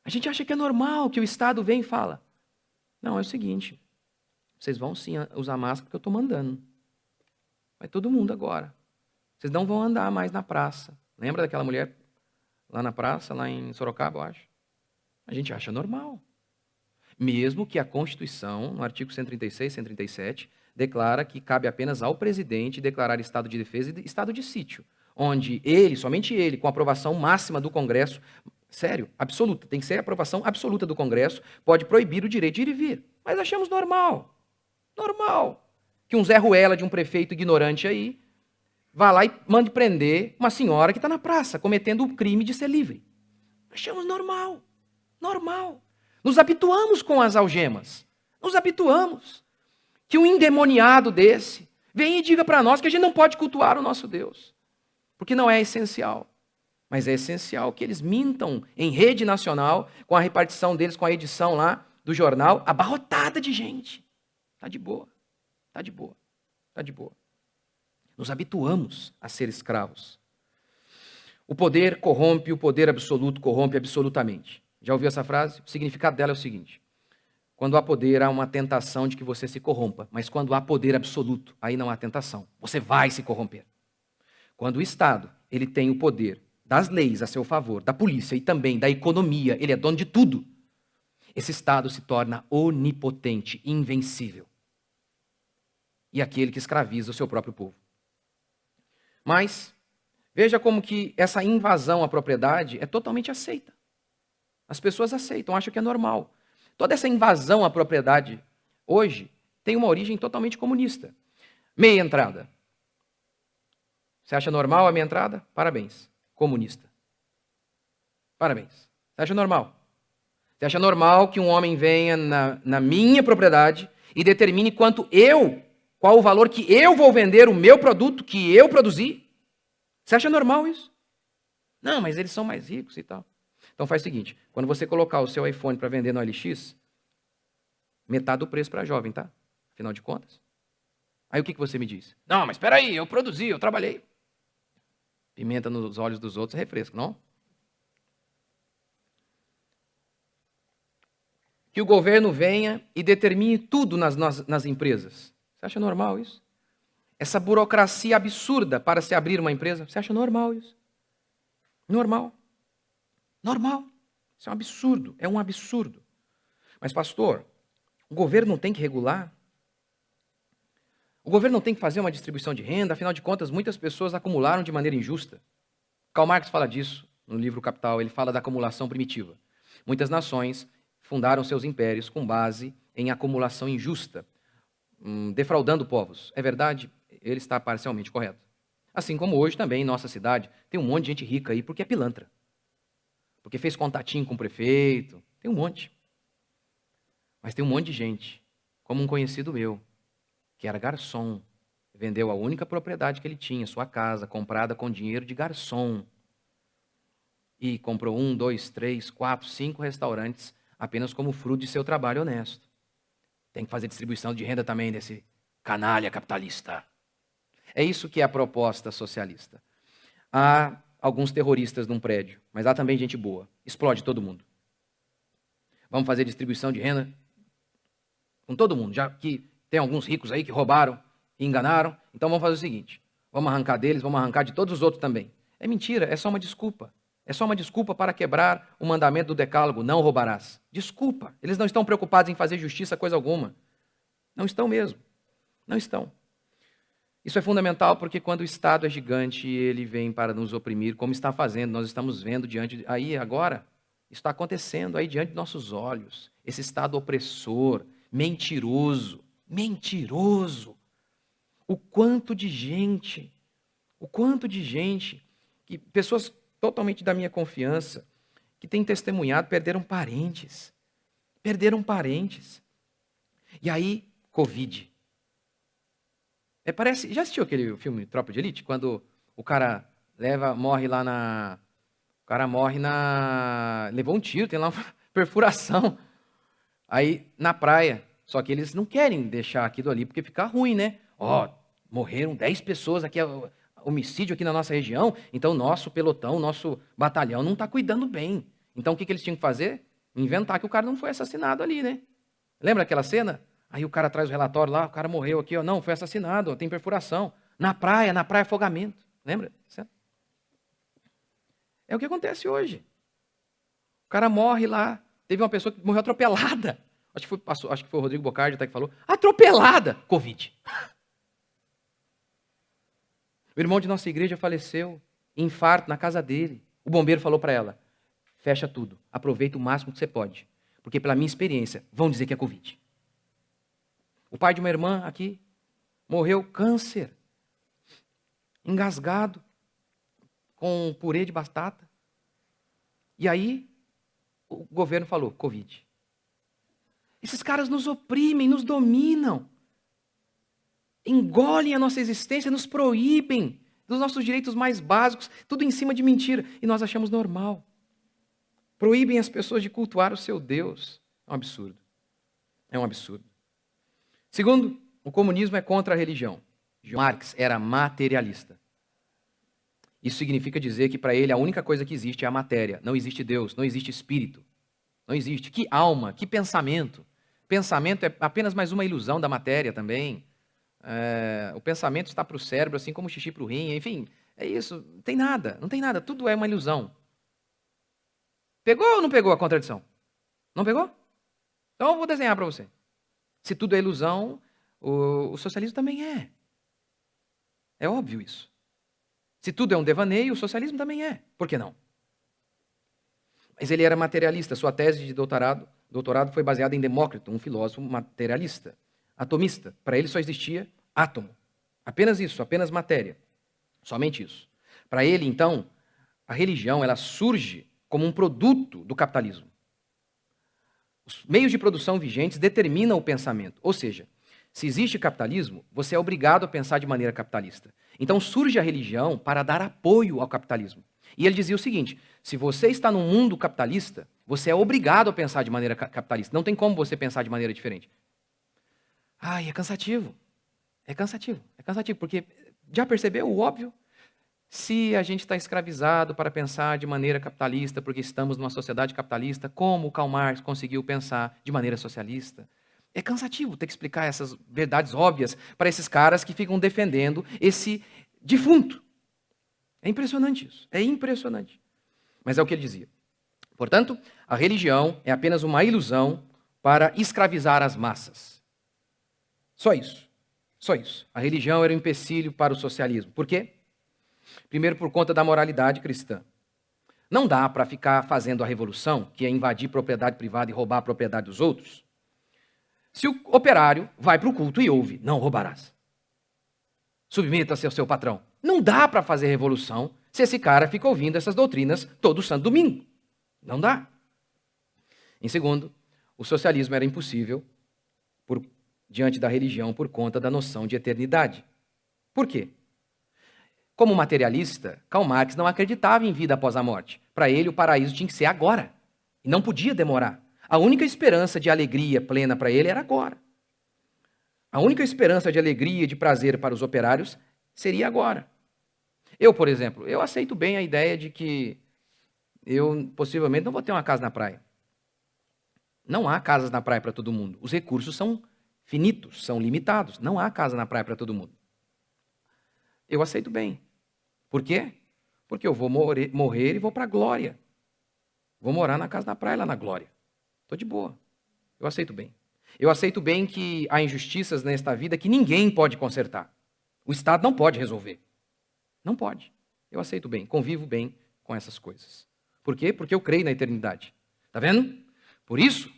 A gente acha que é normal que o Estado vem e fala. Não, é o seguinte. Vocês vão sim usar máscara porque eu estou mandando. Vai todo mundo agora. Vocês não vão andar mais na praça. Lembra daquela mulher lá na praça, lá em Sorocaba, eu acho? A gente acha normal. Mesmo que a Constituição, no artigo 136, 137, declara que cabe apenas ao presidente declarar estado de defesa e estado de sítio, onde ele, somente ele, com aprovação máxima do Congresso, sério, absoluta, tem que ser a aprovação absoluta do Congresso, pode proibir o direito de ir e vir. Mas achamos normal, que um Zé Ruela de um prefeito ignorante aí vá lá e mande prender uma senhora que está na praça, cometendo o crime de ser livre. Achamos normal. Nos habituamos com as algemas. Nos habituamos. Que um endemoniado desse venha e diga para nós que a gente não pode cultuar o nosso Deus. Porque não é essencial. Mas é essencial que eles mintam em rede nacional, com a repartição deles, com a edição lá do jornal, abarrotada de gente. Tá de boa. Nos habituamos a ser escravos. O poder corrompe, o poder absoluto corrompe absolutamente. Já ouviu essa frase? O significado dela é o seguinte: quando há poder, há uma tentação de que você se corrompa, mas quando há poder absoluto, aí não há tentação. Você vai se corromper. Quando o Estado ele tem o poder das leis a seu favor, da polícia e também da economia, ele é dono de tudo, esse Estado se torna onipotente, invencível. E aquele que escraviza o seu próprio povo. Mas, veja como que essa invasão à propriedade é totalmente aceita. As pessoas aceitam, acham que é normal. Toda essa invasão à propriedade, hoje, tem uma origem totalmente comunista. Meia entrada. Você acha normal a meia entrada? Parabéns. Comunista. Parabéns. Você acha normal? Você acha normal que um homem venha na minha propriedade e determine qual o valor que eu vou vender o meu produto que eu produzi? Você acha normal isso? Não, mas eles são mais ricos e tal. Então faz o seguinte, quando você colocar o seu iPhone para vender no OLX, metade do preço para jovem, tá? Afinal de contas. Aí o que você me diz? Não, mas espera aí, eu produzi, eu trabalhei. Pimenta nos olhos dos outros é refresco, não? Que o governo venha e determine tudo nas empresas. Você acha normal isso? Essa burocracia absurda para se abrir uma empresa, você acha normal isso? Normal. Isso é um absurdo. Mas, pastor, o governo não tem que regular? O governo não tem que fazer uma distribuição de renda? Afinal de contas, muitas pessoas acumularam de maneira injusta. Karl Marx fala disso no livro Capital, ele fala da acumulação primitiva. Muitas nações fundaram seus impérios com base em acumulação injusta, defraudando povos. É verdade, ele está parcialmente correto. Assim como hoje também em nossa cidade tem um monte de gente rica aí porque é pilantra. Porque fez contatinho com o prefeito, tem um monte. Mas tem um monte de gente, como um conhecido meu, que era garçom, vendeu a única propriedade que ele tinha, sua casa, comprada com dinheiro de garçom. E comprou 1, 2, 3, 4, 5 restaurantes apenas como fruto de seu trabalho honesto. Tem que fazer distribuição de renda também desse canalha capitalista. É isso que é a proposta socialista. Há alguns terroristas num prédio, mas há também gente boa. Explode todo mundo. Vamos fazer distribuição de renda com todo mundo, já que tem alguns ricos aí que roubaram e enganaram. Então vamos fazer o seguinte, vamos arrancar deles, vamos arrancar de todos os outros também. É mentira, é só uma desculpa. É só uma desculpa para quebrar o mandamento do decálogo, não roubarás. Desculpa, eles não estão preocupados em fazer justiça, coisa alguma. Não estão mesmo, não estão. Isso é fundamental porque quando o Estado é gigante, ele vem para nos oprimir, como está fazendo, nós estamos vendo agora, está acontecendo aí diante de nossos olhos, esse Estado opressor, mentiroso, o quanto de gente, que pessoas totalmente da minha confiança, que têm testemunhado, perderam parentes. Perderam parentes. E aí, Covid. Parece, já assistiu aquele filme Tropa de Elite? Quando o cara morre lá na... O cara morre na... Levou um tiro, tem lá uma perfuração. Aí, na praia. Só que eles não querem deixar aquilo ali, porque fica ruim, né? Morreram 10 pessoas aqui, homicídio aqui na nossa região, então nosso pelotão, nosso batalhão não está cuidando bem. Então o que eles tinham que fazer? Inventar que o cara não foi assassinado ali, né? Lembra aquela cena? Aí o cara traz o relatório lá, o cara morreu aqui, não, foi assassinado, tem perfuração. Na praia, afogamento. Lembra? É o que acontece hoje. O cara morre lá, teve uma pessoa que morreu atropelada. Acho que foi o Rodrigo Bocardi até que falou. Atropelada! Covid. O irmão de nossa igreja faleceu, infarto na casa dele. O bombeiro falou para ela, fecha tudo, aproveita o máximo que você pode. Porque pela minha experiência, vão dizer que é Covid. O pai de uma irmã aqui morreu câncer, engasgado, com purê de batata. E aí, o governo falou, Covid. Esses caras nos oprimem, nos dominam. Engolem a nossa existência, nos proíbem dos nossos direitos mais básicos, tudo em cima de mentira. E nós achamos normal. Proíbem as pessoas de cultuar o seu Deus. É um absurdo. É um absurdo. Segundo, o comunismo é contra a religião. Marx era materialista. Isso significa dizer que para ele a única coisa que existe é a matéria. Não existe Deus, não existe espírito. Não existe. Que alma, que pensamento. Pensamento é apenas mais uma ilusão da matéria também. O pensamento está para o cérebro, assim como o xixi para o rim. Enfim, é isso. Não tem nada. Tudo é uma ilusão. Pegou ou não pegou a contradição? Não pegou? Então eu vou desenhar para você. Se tudo é ilusão, o socialismo também é. É óbvio isso. Se tudo é um devaneio, o socialismo também é. Por que não? Mas ele era materialista. Sua tese de doutorado foi baseada em Demócrito, um filósofo materialista, atomista. Para ele só existia átomo. Apenas isso, apenas matéria. Somente isso. Para ele, então, a religião ela surge como um produto do capitalismo. Os meios de produção vigentes determinam o pensamento. Ou seja, se existe capitalismo, você é obrigado a pensar de maneira capitalista. Então surge a religião para dar apoio ao capitalismo. E ele dizia o seguinte, se você está num mundo capitalista, você é obrigado a pensar de maneira capitalista. Não tem como você pensar de maneira diferente. É cansativo. É cansativo, porque já percebeu o óbvio? Se a gente está escravizado para pensar de maneira capitalista, porque estamos numa sociedade capitalista, como Karl Marx conseguiu pensar de maneira socialista? É cansativo ter que explicar essas verdades óbvias para esses caras que ficam defendendo esse defunto. É impressionante isso, é impressionante. Mas é o que ele dizia. Portanto, a religião é apenas uma ilusão para escravizar as massas. Só isso. Só isso. A religião era um empecilho para o socialismo. Por quê? Primeiro, por conta da moralidade cristã. Não dá para ficar fazendo a revolução, que é invadir propriedade privada e roubar a propriedade dos outros, se o operário vai para o culto e ouve, não roubarás. Submeta-se ao seu patrão. Não dá para fazer revolução se esse cara fica ouvindo essas doutrinas todo santo domingo. Não dá. Em segundo, o socialismo era impossível diante da religião por conta da noção de eternidade. Por quê? Como materialista, Karl Marx não acreditava em vida após a morte. Para ele, o paraíso tinha que ser agora. E não podia demorar. A única esperança de alegria plena para ele era agora. A única esperança de alegria e de prazer para os operários seria agora. Eu, por exemplo, eu aceito bem a ideia de que eu possivelmente não vou ter uma casa na praia. Não há casas na praia para todo mundo. Os recursos são finitos, são limitados. Não há casa na praia para todo mundo. Eu aceito bem. Por quê? Porque eu vou morrer e vou para a glória. Vou morar na casa da praia lá na glória. Estou de boa. Eu aceito bem. Eu aceito bem que há injustiças nesta vida que ninguém pode consertar. O Estado não pode resolver. Não pode. Eu aceito bem, convivo bem com essas coisas. Por quê? Porque eu creio na eternidade. Está vendo? Por isso,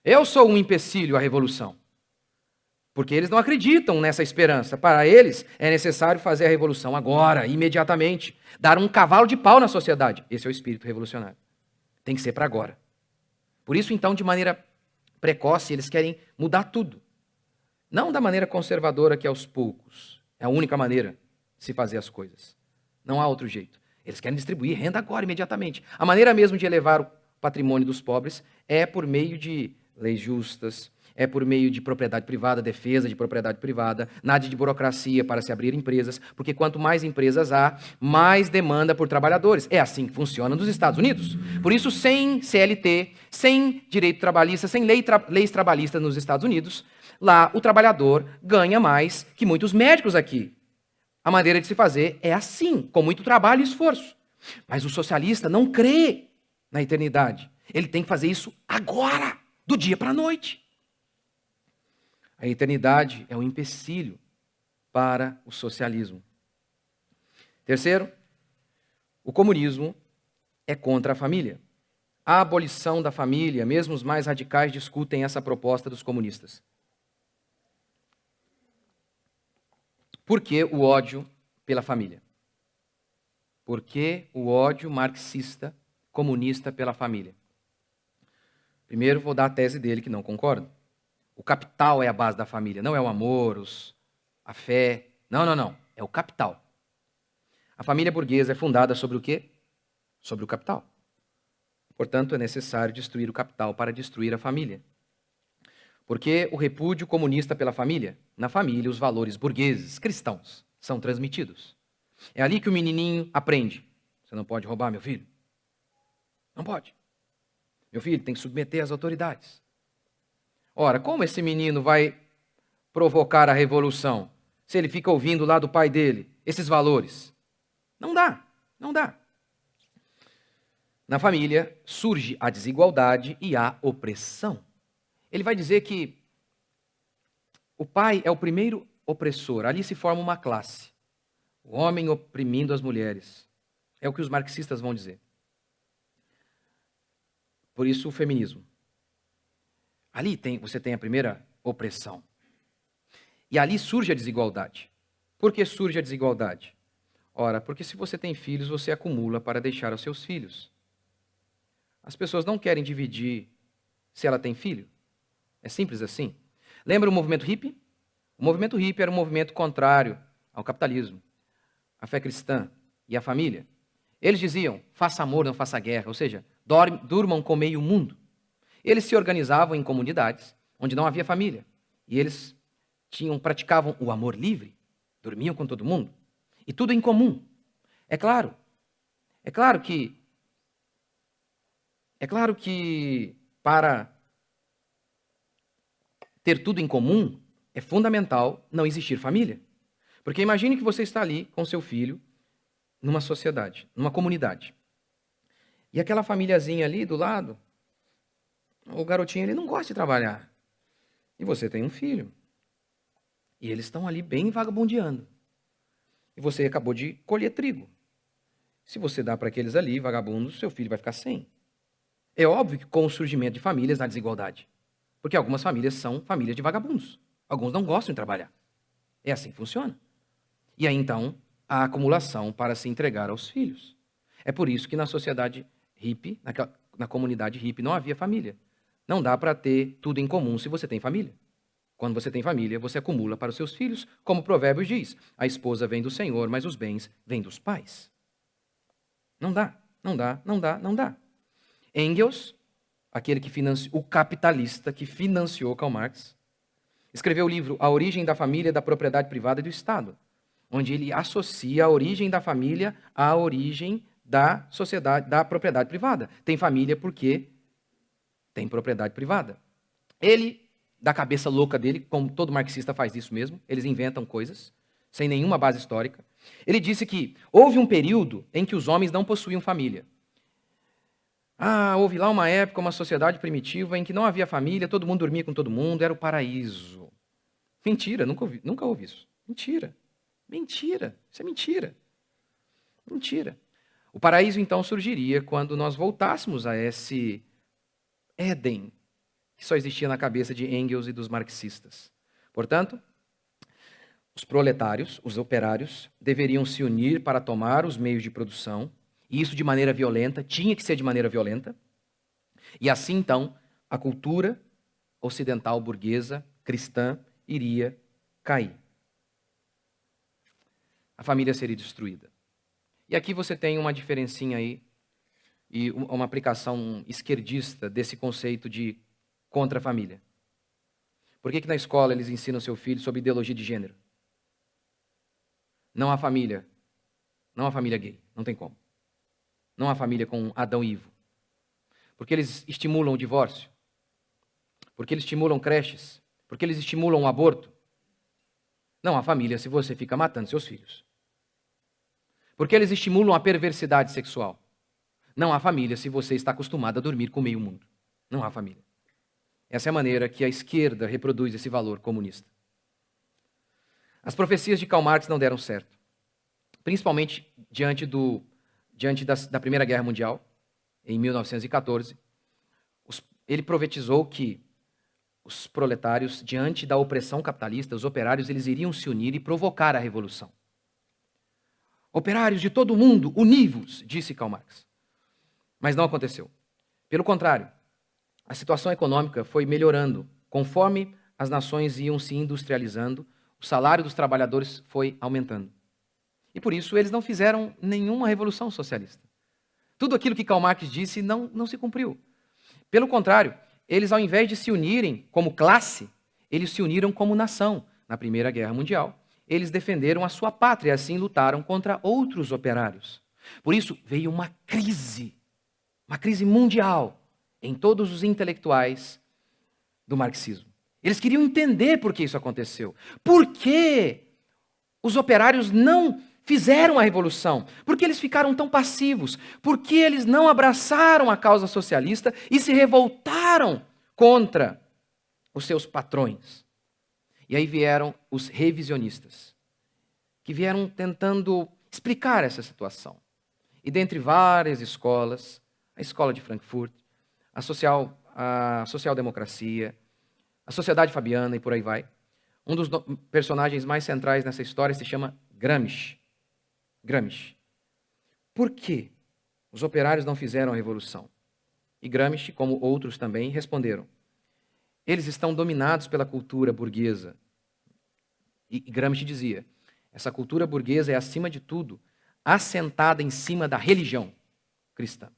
eu sou um empecilho à revolução. Porque eles não acreditam nessa esperança. Para eles, é necessário fazer a revolução agora, imediatamente. Dar um cavalo de pau na sociedade. Esse é o espírito revolucionário. Tem que ser para agora. Por isso, então, de maneira precoce, eles querem mudar tudo. Não da maneira conservadora que é aos poucos. É a única maneira de se fazer as coisas. Não há outro jeito. Eles querem distribuir renda agora, imediatamente. A maneira mesmo de elevar o patrimônio dos pobres é por meio de leis justas, é por meio de propriedade privada, defesa de propriedade privada, nada de burocracia para se abrir empresas, porque quanto mais empresas há, mais demanda por trabalhadores. É assim que funciona nos Estados Unidos. Por isso, sem CLT, sem direito trabalhista, sem leis trabalhistas nos Estados Unidos, lá o trabalhador ganha mais que muitos médicos aqui. A maneira de se fazer é assim, com muito trabalho e esforço. Mas o socialista não crê na eternidade. Ele tem que fazer isso agora, do dia para a noite. A eternidade é um empecilho para o socialismo. Terceiro, o comunismo é contra a família. A abolição da família, mesmo os mais radicais discutem essa proposta dos comunistas. Por que o ódio pela família? Por que o ódio marxista, comunista pela família? Primeiro, vou dar a tese dele, que não concordo. O capital é a base da família, não é o amor, a fé. Não. É o capital. A família burguesa é fundada sobre o quê? Sobre o capital. Portanto, é necessário destruir o capital para destruir a família. Porque o repúdio comunista pela família? Na família, os valores burgueses, cristãos, são transmitidos. É ali que o menininho aprende. Você não pode roubar, meu filho. Não pode. Meu filho tem que submeter às autoridades. Ora, como esse menino vai provocar a revolução se ele fica ouvindo lá do pai dele esses valores? Não dá. Na família surge a desigualdade e a opressão. Ele vai dizer que o pai é o primeiro opressor. Ali se forma uma classe. O homem oprimindo as mulheres. É o que os marxistas vão dizer. Por isso o feminismo. Ali você tem a primeira opressão. E ali surge a desigualdade. Por que surge a desigualdade? Ora, porque se você tem filhos, você acumula para deixar aos seus filhos. As pessoas não querem dividir se ela tem filho. É simples assim. Lembra o movimento hippie? O movimento hippie era um movimento contrário ao capitalismo, à fé cristã e à família. Eles diziam, faça amor, não faça guerra. Ou seja, durmam com meio mundo. Eles se organizavam em comunidades onde não havia família. E eles praticavam o amor livre, dormiam com todo mundo. E tudo em comum. É claro que para ter tudo em comum é fundamental não existir família. Porque imagine que você está ali com seu filho numa sociedade, numa comunidade. E aquela famíliazinha ali do lado, o garotinho ele não gosta de trabalhar. E você tem um filho. E eles estão ali bem vagabundeando. E você acabou de colher trigo. Se você dá para aqueles ali, vagabundos, seu filho vai ficar sem. É óbvio que com o surgimento de famílias há desigualdade. Porque algumas famílias são famílias de vagabundos. Alguns não gostam de trabalhar. É assim que funciona. E aí, então, a acumulação para se entregar aos filhos. É por isso que na sociedade hippie, na comunidade hippie, não havia família. Não dá para ter tudo em comum se você tem família. Quando você tem família, você acumula para os seus filhos, como o Provérbios diz. A esposa vem do Senhor, mas os bens vêm dos pais. Não dá. Engels, aquele que financiou, o capitalista que financiou Karl Marx, escreveu o livro A Origem da Família, da Propriedade Privada e do Estado, onde ele associa a origem da família à origem da sociedade, da propriedade privada. Tem família porque tem propriedade privada. Ele, da cabeça louca dele, como todo marxista faz isso mesmo, eles inventam coisas sem nenhuma base histórica. Ele disse que houve um período em que os homens não possuíam família. Houve lá uma época, uma sociedade primitiva em que não havia família, todo mundo dormia com todo mundo, era o paraíso. Mentira, nunca houve isso. Mentira. Isso é mentira. O paraíso então surgiria quando nós voltássemos a esse Éden que só existia na cabeça de Engels e dos marxistas. Portanto, os proletários, os operários, deveriam se unir para tomar os meios de produção, e isso de maneira violenta, tinha que ser de maneira violenta, e assim então a cultura ocidental burguesa, cristã, iria cair. A família seria destruída. E aqui você tem uma diferencinha aí, e uma aplicação esquerdista desse conceito de contra a família. Por que na escola eles ensinam seu filho sobre ideologia de gênero? Não há família gay, não tem como. Não há família com Adão e Ivo. Porque eles estimulam o divórcio. Porque eles estimulam creches. Porque eles estimulam o aborto. Não há família se você fica matando seus filhos. Porque eles estimulam a perversidade sexual. Não há família se você está acostumado a dormir com meio mundo. Não há família. Essa é a maneira que a esquerda reproduz esse valor comunista. As profecias de Karl Marx não deram certo. Principalmente diante da Primeira Guerra Mundial, em 1914. Ele profetizou que os proletários, diante da opressão capitalista, os operários, eles iriam se unir e provocar a revolução. Operários de todo o mundo, univos, disse Karl Marx. Mas não aconteceu. Pelo contrário, a situação econômica foi melhorando. Conforme as nações iam se industrializando, o salário dos trabalhadores foi aumentando. E por isso eles não fizeram nenhuma revolução socialista. Tudo aquilo que Karl Marx disse não se cumpriu. Pelo contrário, eles, ao invés de se unirem como classe, eles se uniram como nação. Na Primeira Guerra Mundial, eles defenderam a sua pátria e assim lutaram contra outros operários. Por isso, veio uma crise mundial em todos os intelectuais do marxismo. Eles queriam entender por que isso aconteceu. Por que os operários não fizeram a revolução? Por que eles ficaram tão passivos? Por que eles não abraçaram a causa socialista e se revoltaram contra os seus patrões? E aí vieram os revisionistas, que vieram tentando explicar essa situação. E dentre várias escolas, a Escola de Frankfurt, a social-democracia, a Sociedade Fabiana e por aí vai, um dos personagens mais centrais nessa história se chama Gramsci. Gramsci. Por que os operários não fizeram a revolução? E Gramsci, como outros também, responderam: eles estão dominados pela cultura burguesa. E Gramsci dizia: essa cultura burguesa é, acima de tudo, assentada em cima da religião cristã.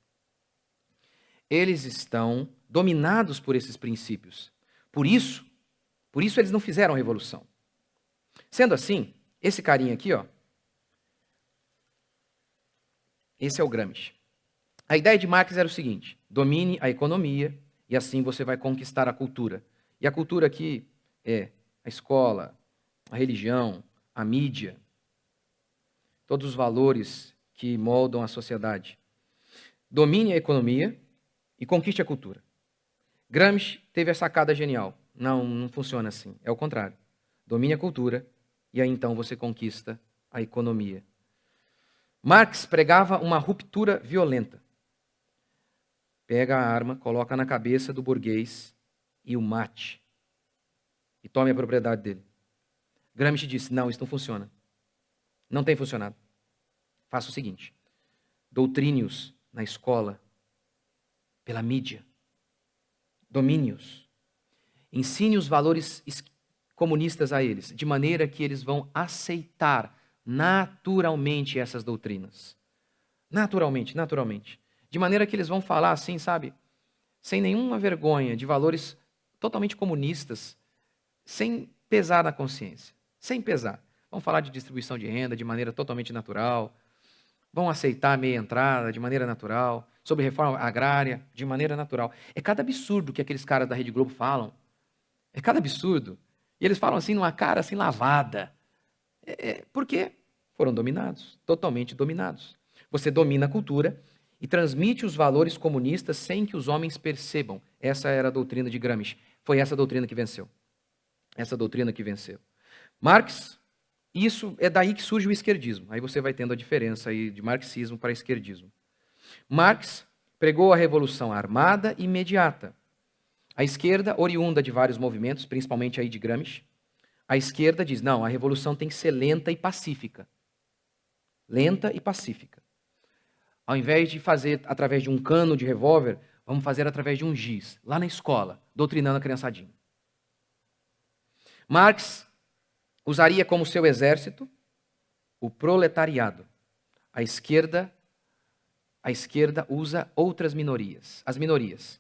Eles estão dominados por esses princípios. Por isso eles não fizeram a revolução. Sendo assim, esse carinha aqui, ó, esse é o Gramsci. A ideia de Marx era o seguinte: domine a economia e assim você vai conquistar a cultura. E a cultura aqui é a escola, a religião, a mídia, todos os valores que moldam a sociedade. Domine a economia e conquiste a cultura. Gramsci teve a sacada genial. Não funciona assim. É o contrário. Domine a cultura e aí então você conquista a economia. Marx pregava uma ruptura violenta. Pega a arma, coloca na cabeça do burguês e o mate. E tome a propriedade dele. Gramsci disse: não, isso não funciona. Não tem funcionado. Faça o seguinte: doutrine-os na escola, pela mídia. Domine-os. Ensine os valores comunistas a eles, de maneira que eles vão aceitar naturalmente essas doutrinas. Naturalmente. De maneira que eles vão falar assim, sabe, sem nenhuma vergonha, de valores totalmente comunistas, sem pesar na consciência. Sem pesar. Vão falar de distribuição de renda de maneira totalmente natural. Vão aceitar a meia entrada de maneira natural. Sobre reforma agrária de maneira natural. É cada absurdo que aqueles caras da Rede Globo falam. É cada absurdo. E eles falam assim, numa cara assim lavada. Por quê? Foram dominados. Totalmente dominados. Você domina a cultura e transmite os valores comunistas sem que os homens percebam. Essa era a doutrina de Gramsci. Foi essa doutrina que venceu. Essa doutrina que venceu. Marx, isso é daí que surge o esquerdismo. Aí você vai tendo a diferença aí de marxismo para esquerdismo. Marx pregou a revolução armada e imediata. A esquerda, oriunda de vários movimentos, principalmente aí de Gramsci, A esquerda diz, não, a revolução tem que ser lenta e pacífica. Lenta e pacífica. Ao invés de fazer através de um cano de revólver, vamos fazer através de um giz, lá na escola, doutrinando a criançadinha. Marx usaria como seu exército o proletariado. A esquerda usa outras minorias. As minorias.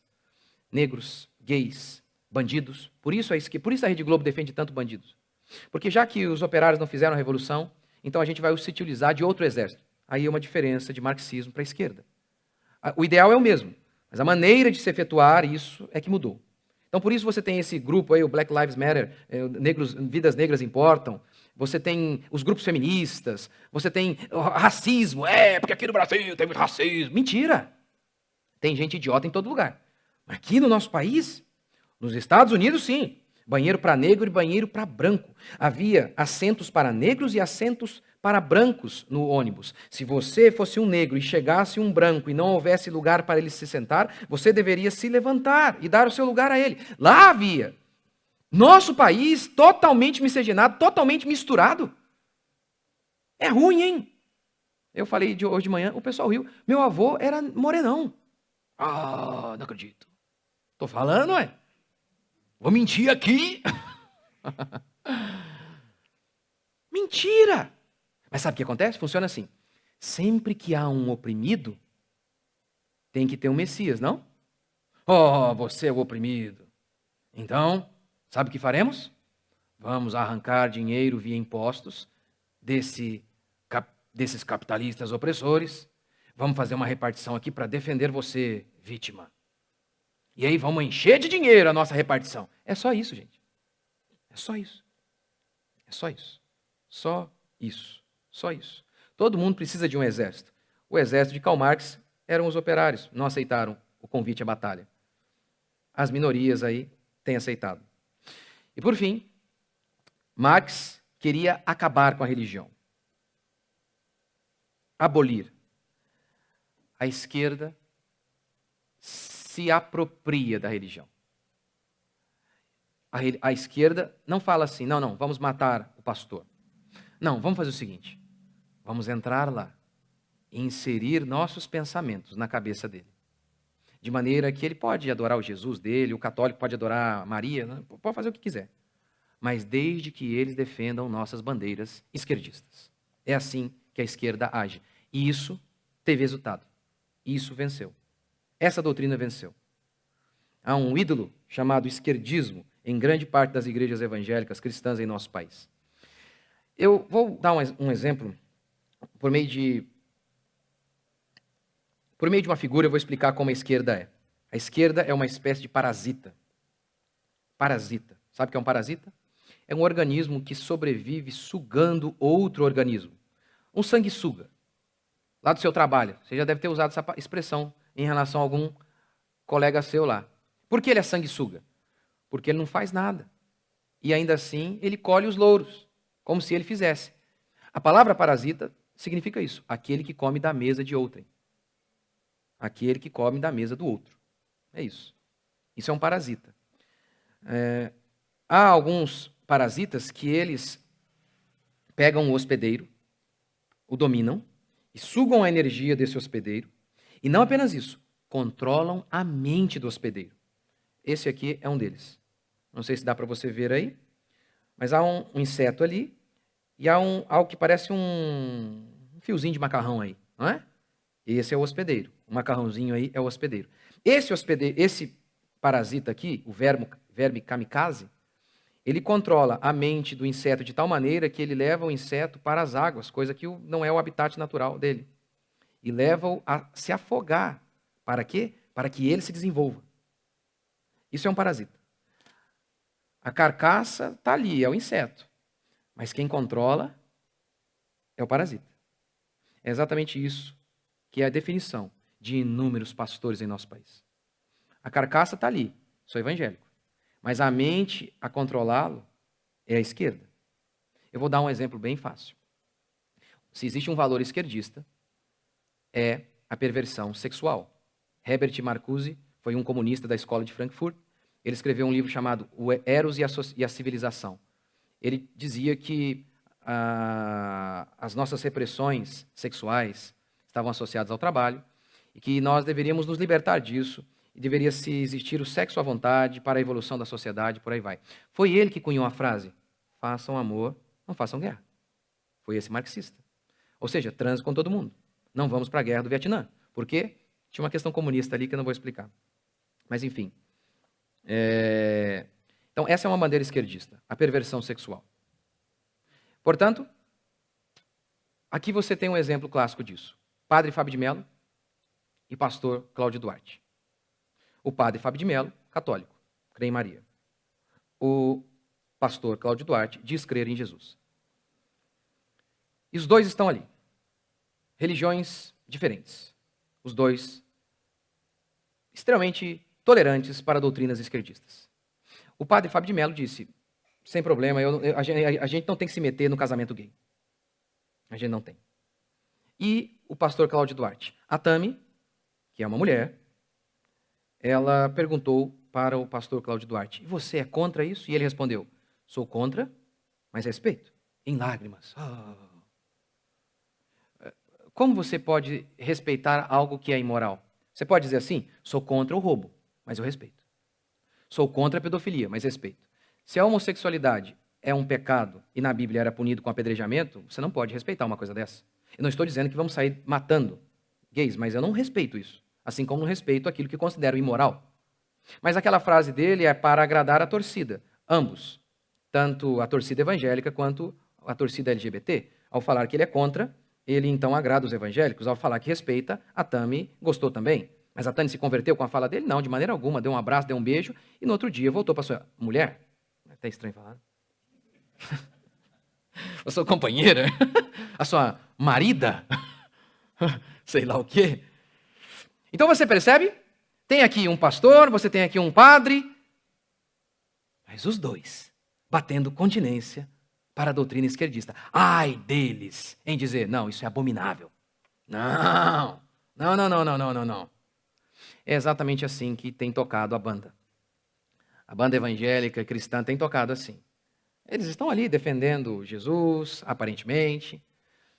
Negros, gays, bandidos. Por isso a Rede Globo defende tanto bandidos. Porque já que os operários não fizeram a revolução, então a gente vai se utilizar de outro exército. Aí é uma diferença de marxismo para a esquerda. O ideal é o mesmo, mas a maneira de se efetuar isso é que mudou. Então por isso você tem esse grupo aí, o Black Lives Matter, vidas negras importam. Você tem os grupos feministas, você tem o racismo, porque aqui no Brasil tem muito racismo. Mentira! Tem gente idiota em todo lugar. Mas aqui no nosso país, nos Estados Unidos, sim. Banheiro para negro e banheiro para branco. Havia assentos para negros e assentos para brancos no ônibus. Se você fosse um negro e chegasse um branco e não houvesse lugar para ele se sentar, você deveria se levantar e dar o seu lugar a ele. Lá havia. Nosso país totalmente miscigenado, totalmente misturado. É ruim, hein? Eu falei hoje de manhã, o pessoal riu. Meu avô era morenão. Ah, não acredito. Tô falando, ué. Vou mentir aqui. Mentira! Mas sabe o que acontece? Funciona assim. Sempre que há um oprimido, tem que ter um Messias, não? Oh, você é o oprimido. Então, sabe o que faremos? Vamos arrancar dinheiro via impostos desses capitalistas opressores. Vamos fazer uma repartição aqui para defender você, vítima. E aí vamos encher de dinheiro a nossa repartição. É só isso, gente. É só isso. É só isso. Só isso. Só isso. Todo mundo precisa de um exército. O exército de Karl Marx eram os operários. Não aceitaram o convite à batalha. As minorias aí têm aceitado. E por fim, Marx queria acabar com a religião. Abolir. A esquerda se apropria da religião. A esquerda não fala assim, não, vamos matar o pastor. Não, vamos fazer o seguinte, vamos entrar lá e inserir nossos pensamentos na cabeça dele. De maneira que ele pode adorar o Jesus dele, o católico pode adorar Maria, pode fazer o que quiser. Mas desde que eles defendam nossas bandeiras esquerdistas. É assim que a esquerda age. E isso teve resultado. Isso venceu. Essa doutrina venceu. Há um ídolo chamado esquerdismo em grande parte das igrejas evangélicas cristãs em nosso país. Eu vou dar um exemplo por meio de uma figura. Eu vou explicar como a esquerda é. A esquerda é uma espécie de parasita. Parasita. Sabe o que é um parasita? É um organismo que sobrevive sugando outro organismo. Um sanguessuga. Lá do seu trabalho. Você já deve ter usado essa expressão em relação a algum colega seu lá. Por que ele é sanguessuga? Porque ele não faz nada. E ainda assim, ele colhe os louros, como se ele fizesse. A palavra parasita significa isso. Aquele que come da mesa de outrem. Aquele que come da mesa do outro. É isso. Isso é um parasita. Há alguns parasitas que eles pegam o hospedeiro, o dominam, e sugam a energia desse hospedeiro. E não apenas isso, controlam a mente do hospedeiro. Esse aqui é um deles. Não sei se dá para você ver aí, mas há um inseto ali e há algo que parece um fiozinho de macarrão aí, não é? Esse é o hospedeiro. O macarrãozinho aí é o hospedeiro. Esse parasita aqui, o verme kamikaze, ele controla a mente do inseto de tal maneira que ele leva o inseto para as águas, coisa que não é o habitat natural dele. E leva-o a se afogar. Para quê? Para que ele se desenvolva. Isso é um parasita. A carcaça está ali, é o inseto. Mas quem controla é o parasita. É exatamente isso que é a definição de inúmeros pastores em nosso país. A carcaça está ali, sou evangélico. Mas a mente a controlá-lo é a esquerda. Eu vou dar um exemplo bem fácil. Se existe um valor esquerdista, é a perversão sexual. Herbert Marcuse foi um comunista da escola de Frankfurt. Ele escreveu um livro chamado O Eros e a Civilização. Ele dizia que as nossas repressões sexuais estavam associadas ao trabalho e que nós deveríamos nos libertar disso e deveria se existir o sexo à vontade para a evolução da sociedade, por aí vai. Foi ele que cunhou a frase: façam amor, não façam guerra. Foi esse marxista. Ou seja, transe com todo mundo. Não vamos para a guerra do Vietnã. Por quê? Tinha uma questão comunista ali que eu não vou explicar. Mas, enfim. Então, essa é uma bandeira esquerdista, a perversão sexual. Portanto, aqui você tem um exemplo clássico disso. Padre Fábio de Mello e pastor Cláudio Duarte. O padre Fábio de Mello, católico, crê em Maria. O pastor Cláudio Duarte diz crer em Jesus. E os dois estão ali. Religiões diferentes. Os dois extremamente tolerantes para doutrinas esquerdistas. O padre Fábio de Mello disse, sem problema, a gente não tem que se meter no casamento gay. A gente não tem. E o pastor Cláudio Duarte. A Tami, que é uma mulher, ela perguntou para o pastor Cláudio Duarte, e você é contra isso? E ele respondeu, sou contra, mas respeito. Em lágrimas. Como você pode respeitar algo que é imoral? Você pode dizer assim, sou contra o roubo, mas eu respeito. Sou contra a pedofilia, mas respeito. Se a homossexualidade é um pecado e na Bíblia era punido com apedrejamento, você não pode respeitar uma coisa dessa. Eu não estou dizendo que vamos sair matando gays, mas eu não respeito isso. Assim como não respeito aquilo que considero imoral. Mas aquela frase dele é para agradar a torcida. Ambos. Tanto a torcida evangélica quanto a torcida LGBT. Ao falar que ele é contra, ele então agrada os evangélicos. Ao falar que respeita, a Tami gostou também. Mas a Tami se converteu com a fala dele? Não, de maneira alguma. Deu um abraço, deu um beijo e no outro dia voltou para sua mulher. É até estranho falar. A sua companheira? A sua marida? Sei lá o quê. Então você percebe? Tem aqui um pastor, você tem aqui um padre, mas os dois batendo continência para a doutrina esquerdista. Ai deles em dizer, não, isso é abominável. Não. É exatamente assim que tem tocado a banda. A banda evangélica cristã tem tocado assim. Eles estão ali defendendo Jesus, aparentemente,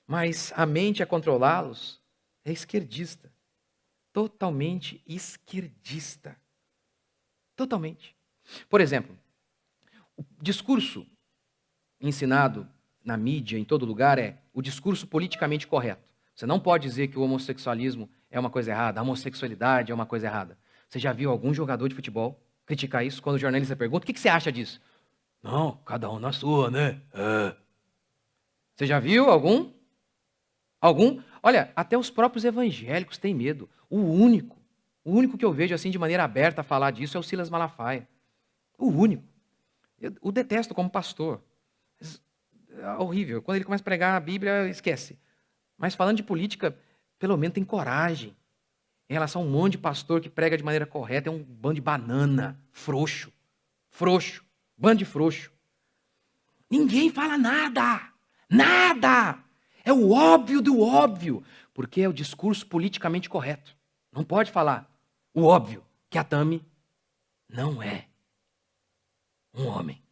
mas a mente a controlá-los é esquerdista. Totalmente esquerdista. Totalmente. Por exemplo, o discurso ensinado na mídia, em todo lugar, é o discurso politicamente correto. Você não pode dizer que o homossexualismo é uma coisa errada, a homossexualidade é uma coisa errada. Você já viu algum jogador de futebol criticar isso quando o jornalista pergunta, o que você acha disso? Não, cada um na sua, né? Você já viu algum? Algum? Olha, até os próprios evangélicos têm medo. O único que eu vejo assim de maneira aberta a falar disso é o Silas Malafaia. O único. Eu o detesto como pastor. É horrível. Quando ele começa a pregar a Bíblia, esquece. Mas falando de política, pelo menos tem coragem. Em relação a um monte de pastor que prega de maneira correta, é um bando de banana, frouxo. Frouxo. Bando de frouxo. Ninguém fala nada. Nada. É o óbvio do óbvio. Porque é o discurso politicamente correto. Não pode falar o óbvio, que a Tami não é um homem.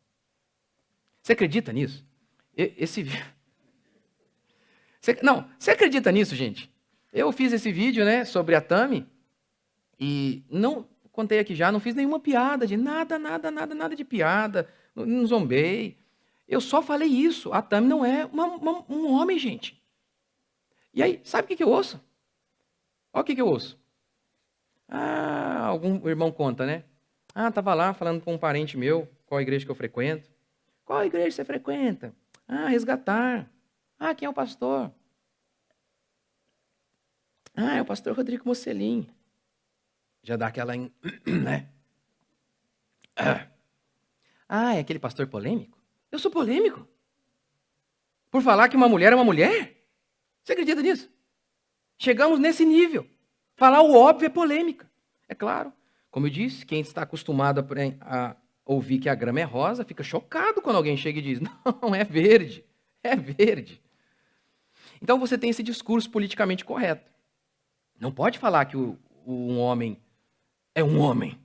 Você acredita nisso? Você acredita nisso, gente? Eu fiz esse vídeo, né, sobre a Tami e não contei aqui já, não fiz nenhuma piada de nada de piada, não zombei. Eu só falei isso. A Tami não é um homem, gente. E aí, sabe o que eu ouço? Olha o que eu ouço. Algum irmão conta, né? Estava lá falando com um parente meu, qual a igreja que eu frequento. Qual igreja você frequenta? Resgatar. Quem é o pastor? É o pastor Rodrigo Mocelin. Já dá aquela, né? É aquele pastor polêmico? Eu sou polêmico? Por falar que uma mulher é uma mulher? Você acredita nisso? Chegamos nesse nível. Falar o óbvio é polêmica. É claro, como eu disse, quem está acostumado a ouvir que a grama é rosa, fica chocado quando alguém chega e diz, não, é verde. É verde. Então você tem esse discurso politicamente correto. Não pode falar que um homem é um homem.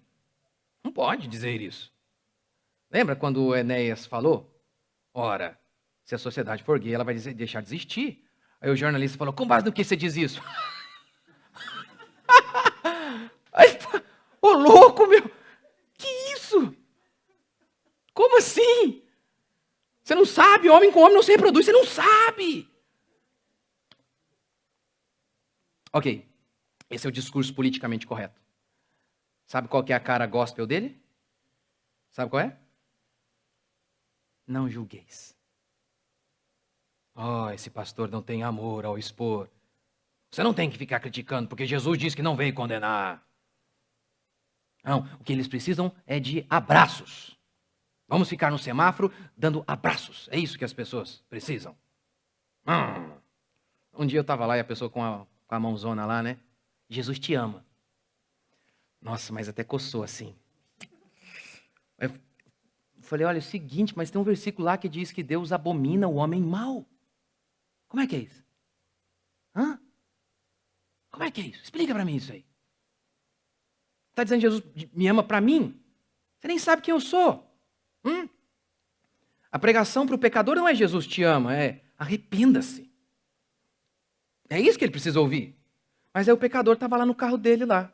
Não pode dizer isso. Lembra quando o Enéas falou? Ora, se a sociedade for gay, ela vai deixar de existir. Aí o jornalista falou, com base no que você diz isso? Aí, ô louco, meu, que isso? Como assim? Você não sabe, homem com homem não se reproduz, você não sabe. Ok, esse é o discurso politicamente correto. Sabe qual que é a cara gospel dele? Sabe qual é? Não julgueis. Oh, esse pastor não tem amor ao expor. Você não tem que ficar criticando, porque Jesus disse que não veio condenar. Não, o que eles precisam é de abraços. Vamos ficar no semáforo dando abraços. É isso que as pessoas precisam. Um dia eu estava lá e a pessoa com a mãozona lá, né? Jesus te ama. Nossa, mas até coçou assim. Eu falei, olha, é o seguinte, mas tem um versículo lá que diz que Deus abomina o homem mau. Como é que é isso? Hã? Como é que é isso? Explica para mim isso aí. Está dizendo que Jesus me ama para mim? Você nem sabe quem eu sou. A pregação para o pecador não é Jesus te ama, é arrependa-se. É isso que ele precisa ouvir. Mas aí o pecador estava lá no carro dele lá.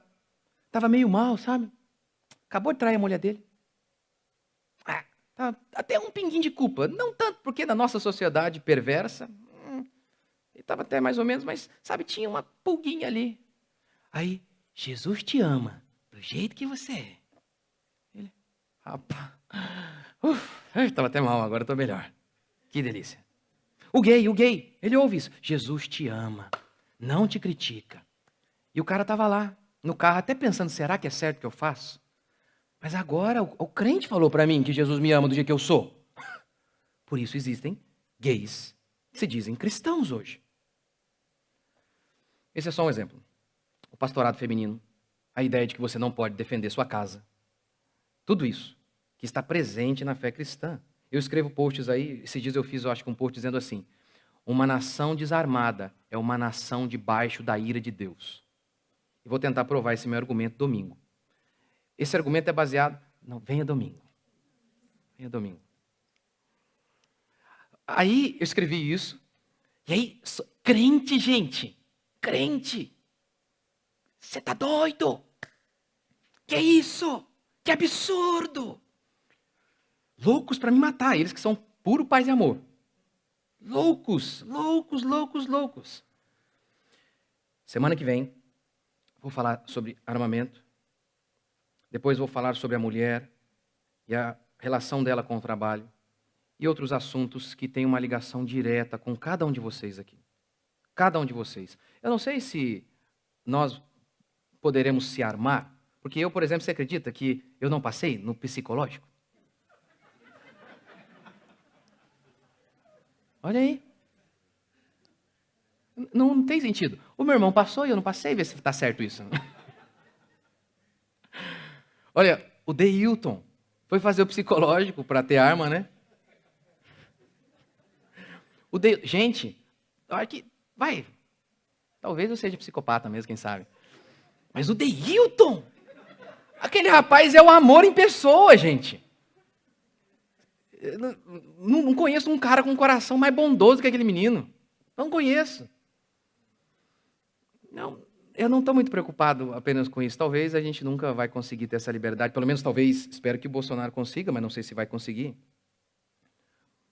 Estava meio mal, sabe? Acabou de trair a mulher dele. Tá até um pinguinho de culpa. Não tanto porque na nossa sociedade perversa, ele estava até mais ou menos, mas, sabe, tinha uma pulguinha ali. Aí, Jesus te ama, do jeito que você é. Ele, rapaz, eu estava até mal, agora estou melhor. Que delícia. O gay, ele ouve isso. Jesus te ama, não te critica. E o cara estava lá, no carro, até pensando, será que é certo o que eu faço? Mas agora o crente falou para mim que Jesus me ama do jeito que eu sou. Por isso existem gays que se dizem cristãos hoje. Esse é só um exemplo. O pastorado feminino, a ideia de que você não pode defender sua casa. Tudo isso que está presente na fé cristã. Eu escrevo posts aí, esses dias eu fiz, eu acho que um post dizendo assim, uma nação desarmada é uma nação debaixo da ira de Deus. E vou tentar provar esse meu argumento domingo. Esse argumento é baseado... Não, venha domingo. Venha domingo. Aí eu escrevi isso. E aí, crente, gente. Crente. Você tá doido? Que é isso? Que absurdo. Loucos para me matar. Eles que são puro paz e amor. Loucos, loucos, loucos, loucos. Semana que vem, vou falar sobre armamento. Depois vou falar sobre a mulher e a relação dela com o trabalho e outros assuntos que têm uma ligação direta com cada um de vocês aqui. Cada um de vocês. Eu não sei se nós poderemos se armar, porque eu, por exemplo, você acredita que eu não passei no psicológico? Olha aí. Não tem sentido. O meu irmão passou e eu não passei, vê se está certo isso. Olha, o Deilton foi fazer o psicológico para ter arma, né? Gente, talvez eu seja psicopata mesmo, quem sabe. Mas o Deilton, aquele rapaz é o amor em pessoa, gente. Eu não conheço um cara com um coração mais bondoso que aquele menino. Não conheço. Não, eu não estou muito preocupado apenas com isso. Talvez a gente nunca vai conseguir ter essa liberdade. Pelo menos, talvez, espero que o Bolsonaro consiga, mas não sei se vai conseguir.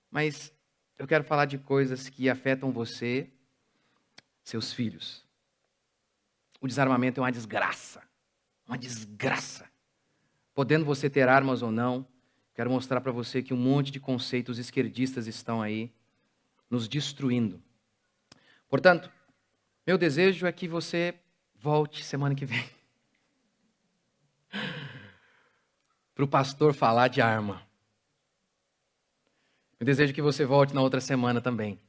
Mas eu quero falar de coisas que afetam você, seus filhos. O desarmamento é uma desgraça. Uma desgraça. Podendo você ter armas ou não, quero mostrar para você que um monte de conceitos esquerdistas estão aí nos destruindo. Portanto, meu desejo é que você volte semana que vem para o pastor falar de arma. Eu desejo que você volte na outra semana também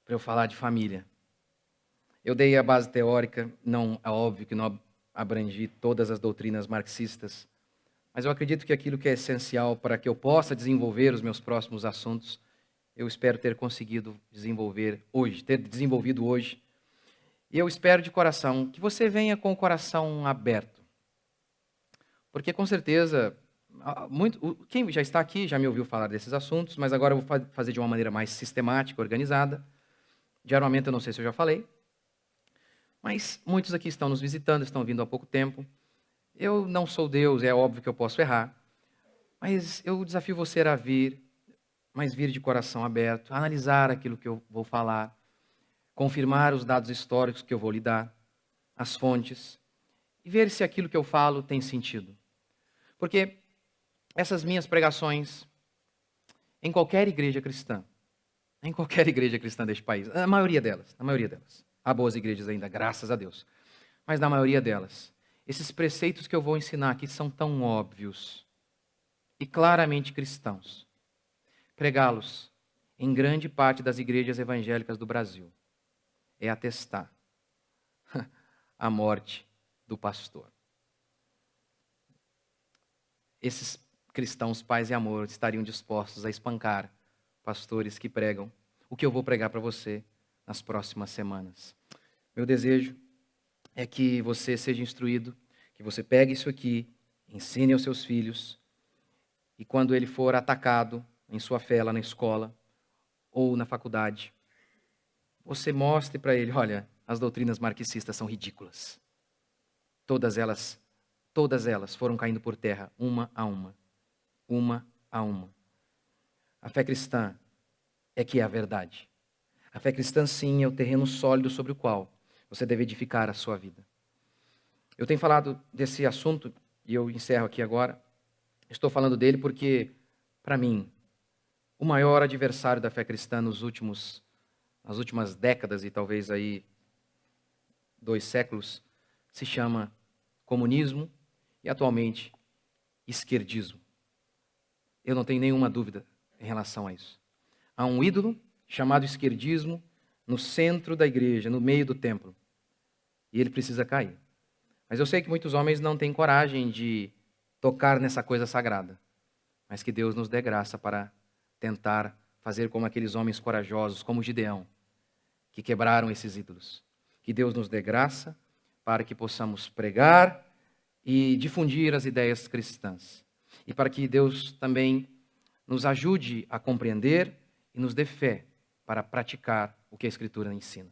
para eu falar de família. Eu dei a base teórica, não é óbvio que não abrangi todas as doutrinas marxistas, mas eu acredito que aquilo que é essencial para que eu possa desenvolver os meus próximos assuntos, eu espero ter conseguido desenvolver hoje, ter desenvolvido hoje. E eu espero de coração que você venha com o coração aberto. Porque com certeza Quem já está aqui já me ouviu falar desses assuntos, mas agora eu vou fazer de uma maneira mais sistemática, organizada. De armamento eu não sei se eu já falei, mas muitos aqui estão nos visitando, estão vindo há pouco tempo. Eu não sou Deus, é óbvio que eu posso errar, mas eu desafio você a vir, mas vir de coração aberto, analisar aquilo que eu vou falar, confirmar os dados históricos que eu vou lhe dar, as fontes, e ver se aquilo que eu falo tem sentido. Porque essas minhas pregações, em qualquer igreja cristã deste país, na maioria delas, há boas igrejas ainda, graças a Deus, mas na maioria delas, esses preceitos que eu vou ensinar aqui são tão óbvios e claramente cristãos. Pregá-los em grande parte das igrejas evangélicas do Brasil é atestar a morte do pastor. Esses cristãos pais e amor estariam dispostos a espancar pastores que pregam o que eu vou pregar para você nas próximas semanas. Meu desejo é que você seja instruído, que você pegue isso aqui, ensine aos seus filhos, e quando ele for atacado em sua fé lá na escola ou na faculdade, você mostre para ele, olha, as doutrinas marxistas são ridículas. Todas elas foram caindo por terra, uma a uma. Uma a uma. A fé cristã é que é a verdade. A fé cristã, sim, é o terreno sólido sobre o qual você deve edificar a sua vida. Eu tenho falado desse assunto, e eu encerro aqui agora. Estou falando dele porque, para mim, o maior adversário da fé cristã nas últimas décadas e talvez aí 2 séculos, se chama comunismo e atualmente esquerdismo. Eu não tenho nenhuma dúvida em relação a isso. Há um ídolo chamado esquerdismo no centro da igreja, no meio do templo. E ele precisa cair. Mas eu sei que muitos homens não têm coragem de tocar nessa coisa sagrada. Mas que Deus nos dê graça para tentar fazer como aqueles homens corajosos, como Gideão, que quebraram esses ídolos. Que Deus nos dê graça para que possamos pregar e difundir as ideias cristãs. E para que Deus também nos ajude a compreender e nos dê fé para praticar o que a Escritura ensina.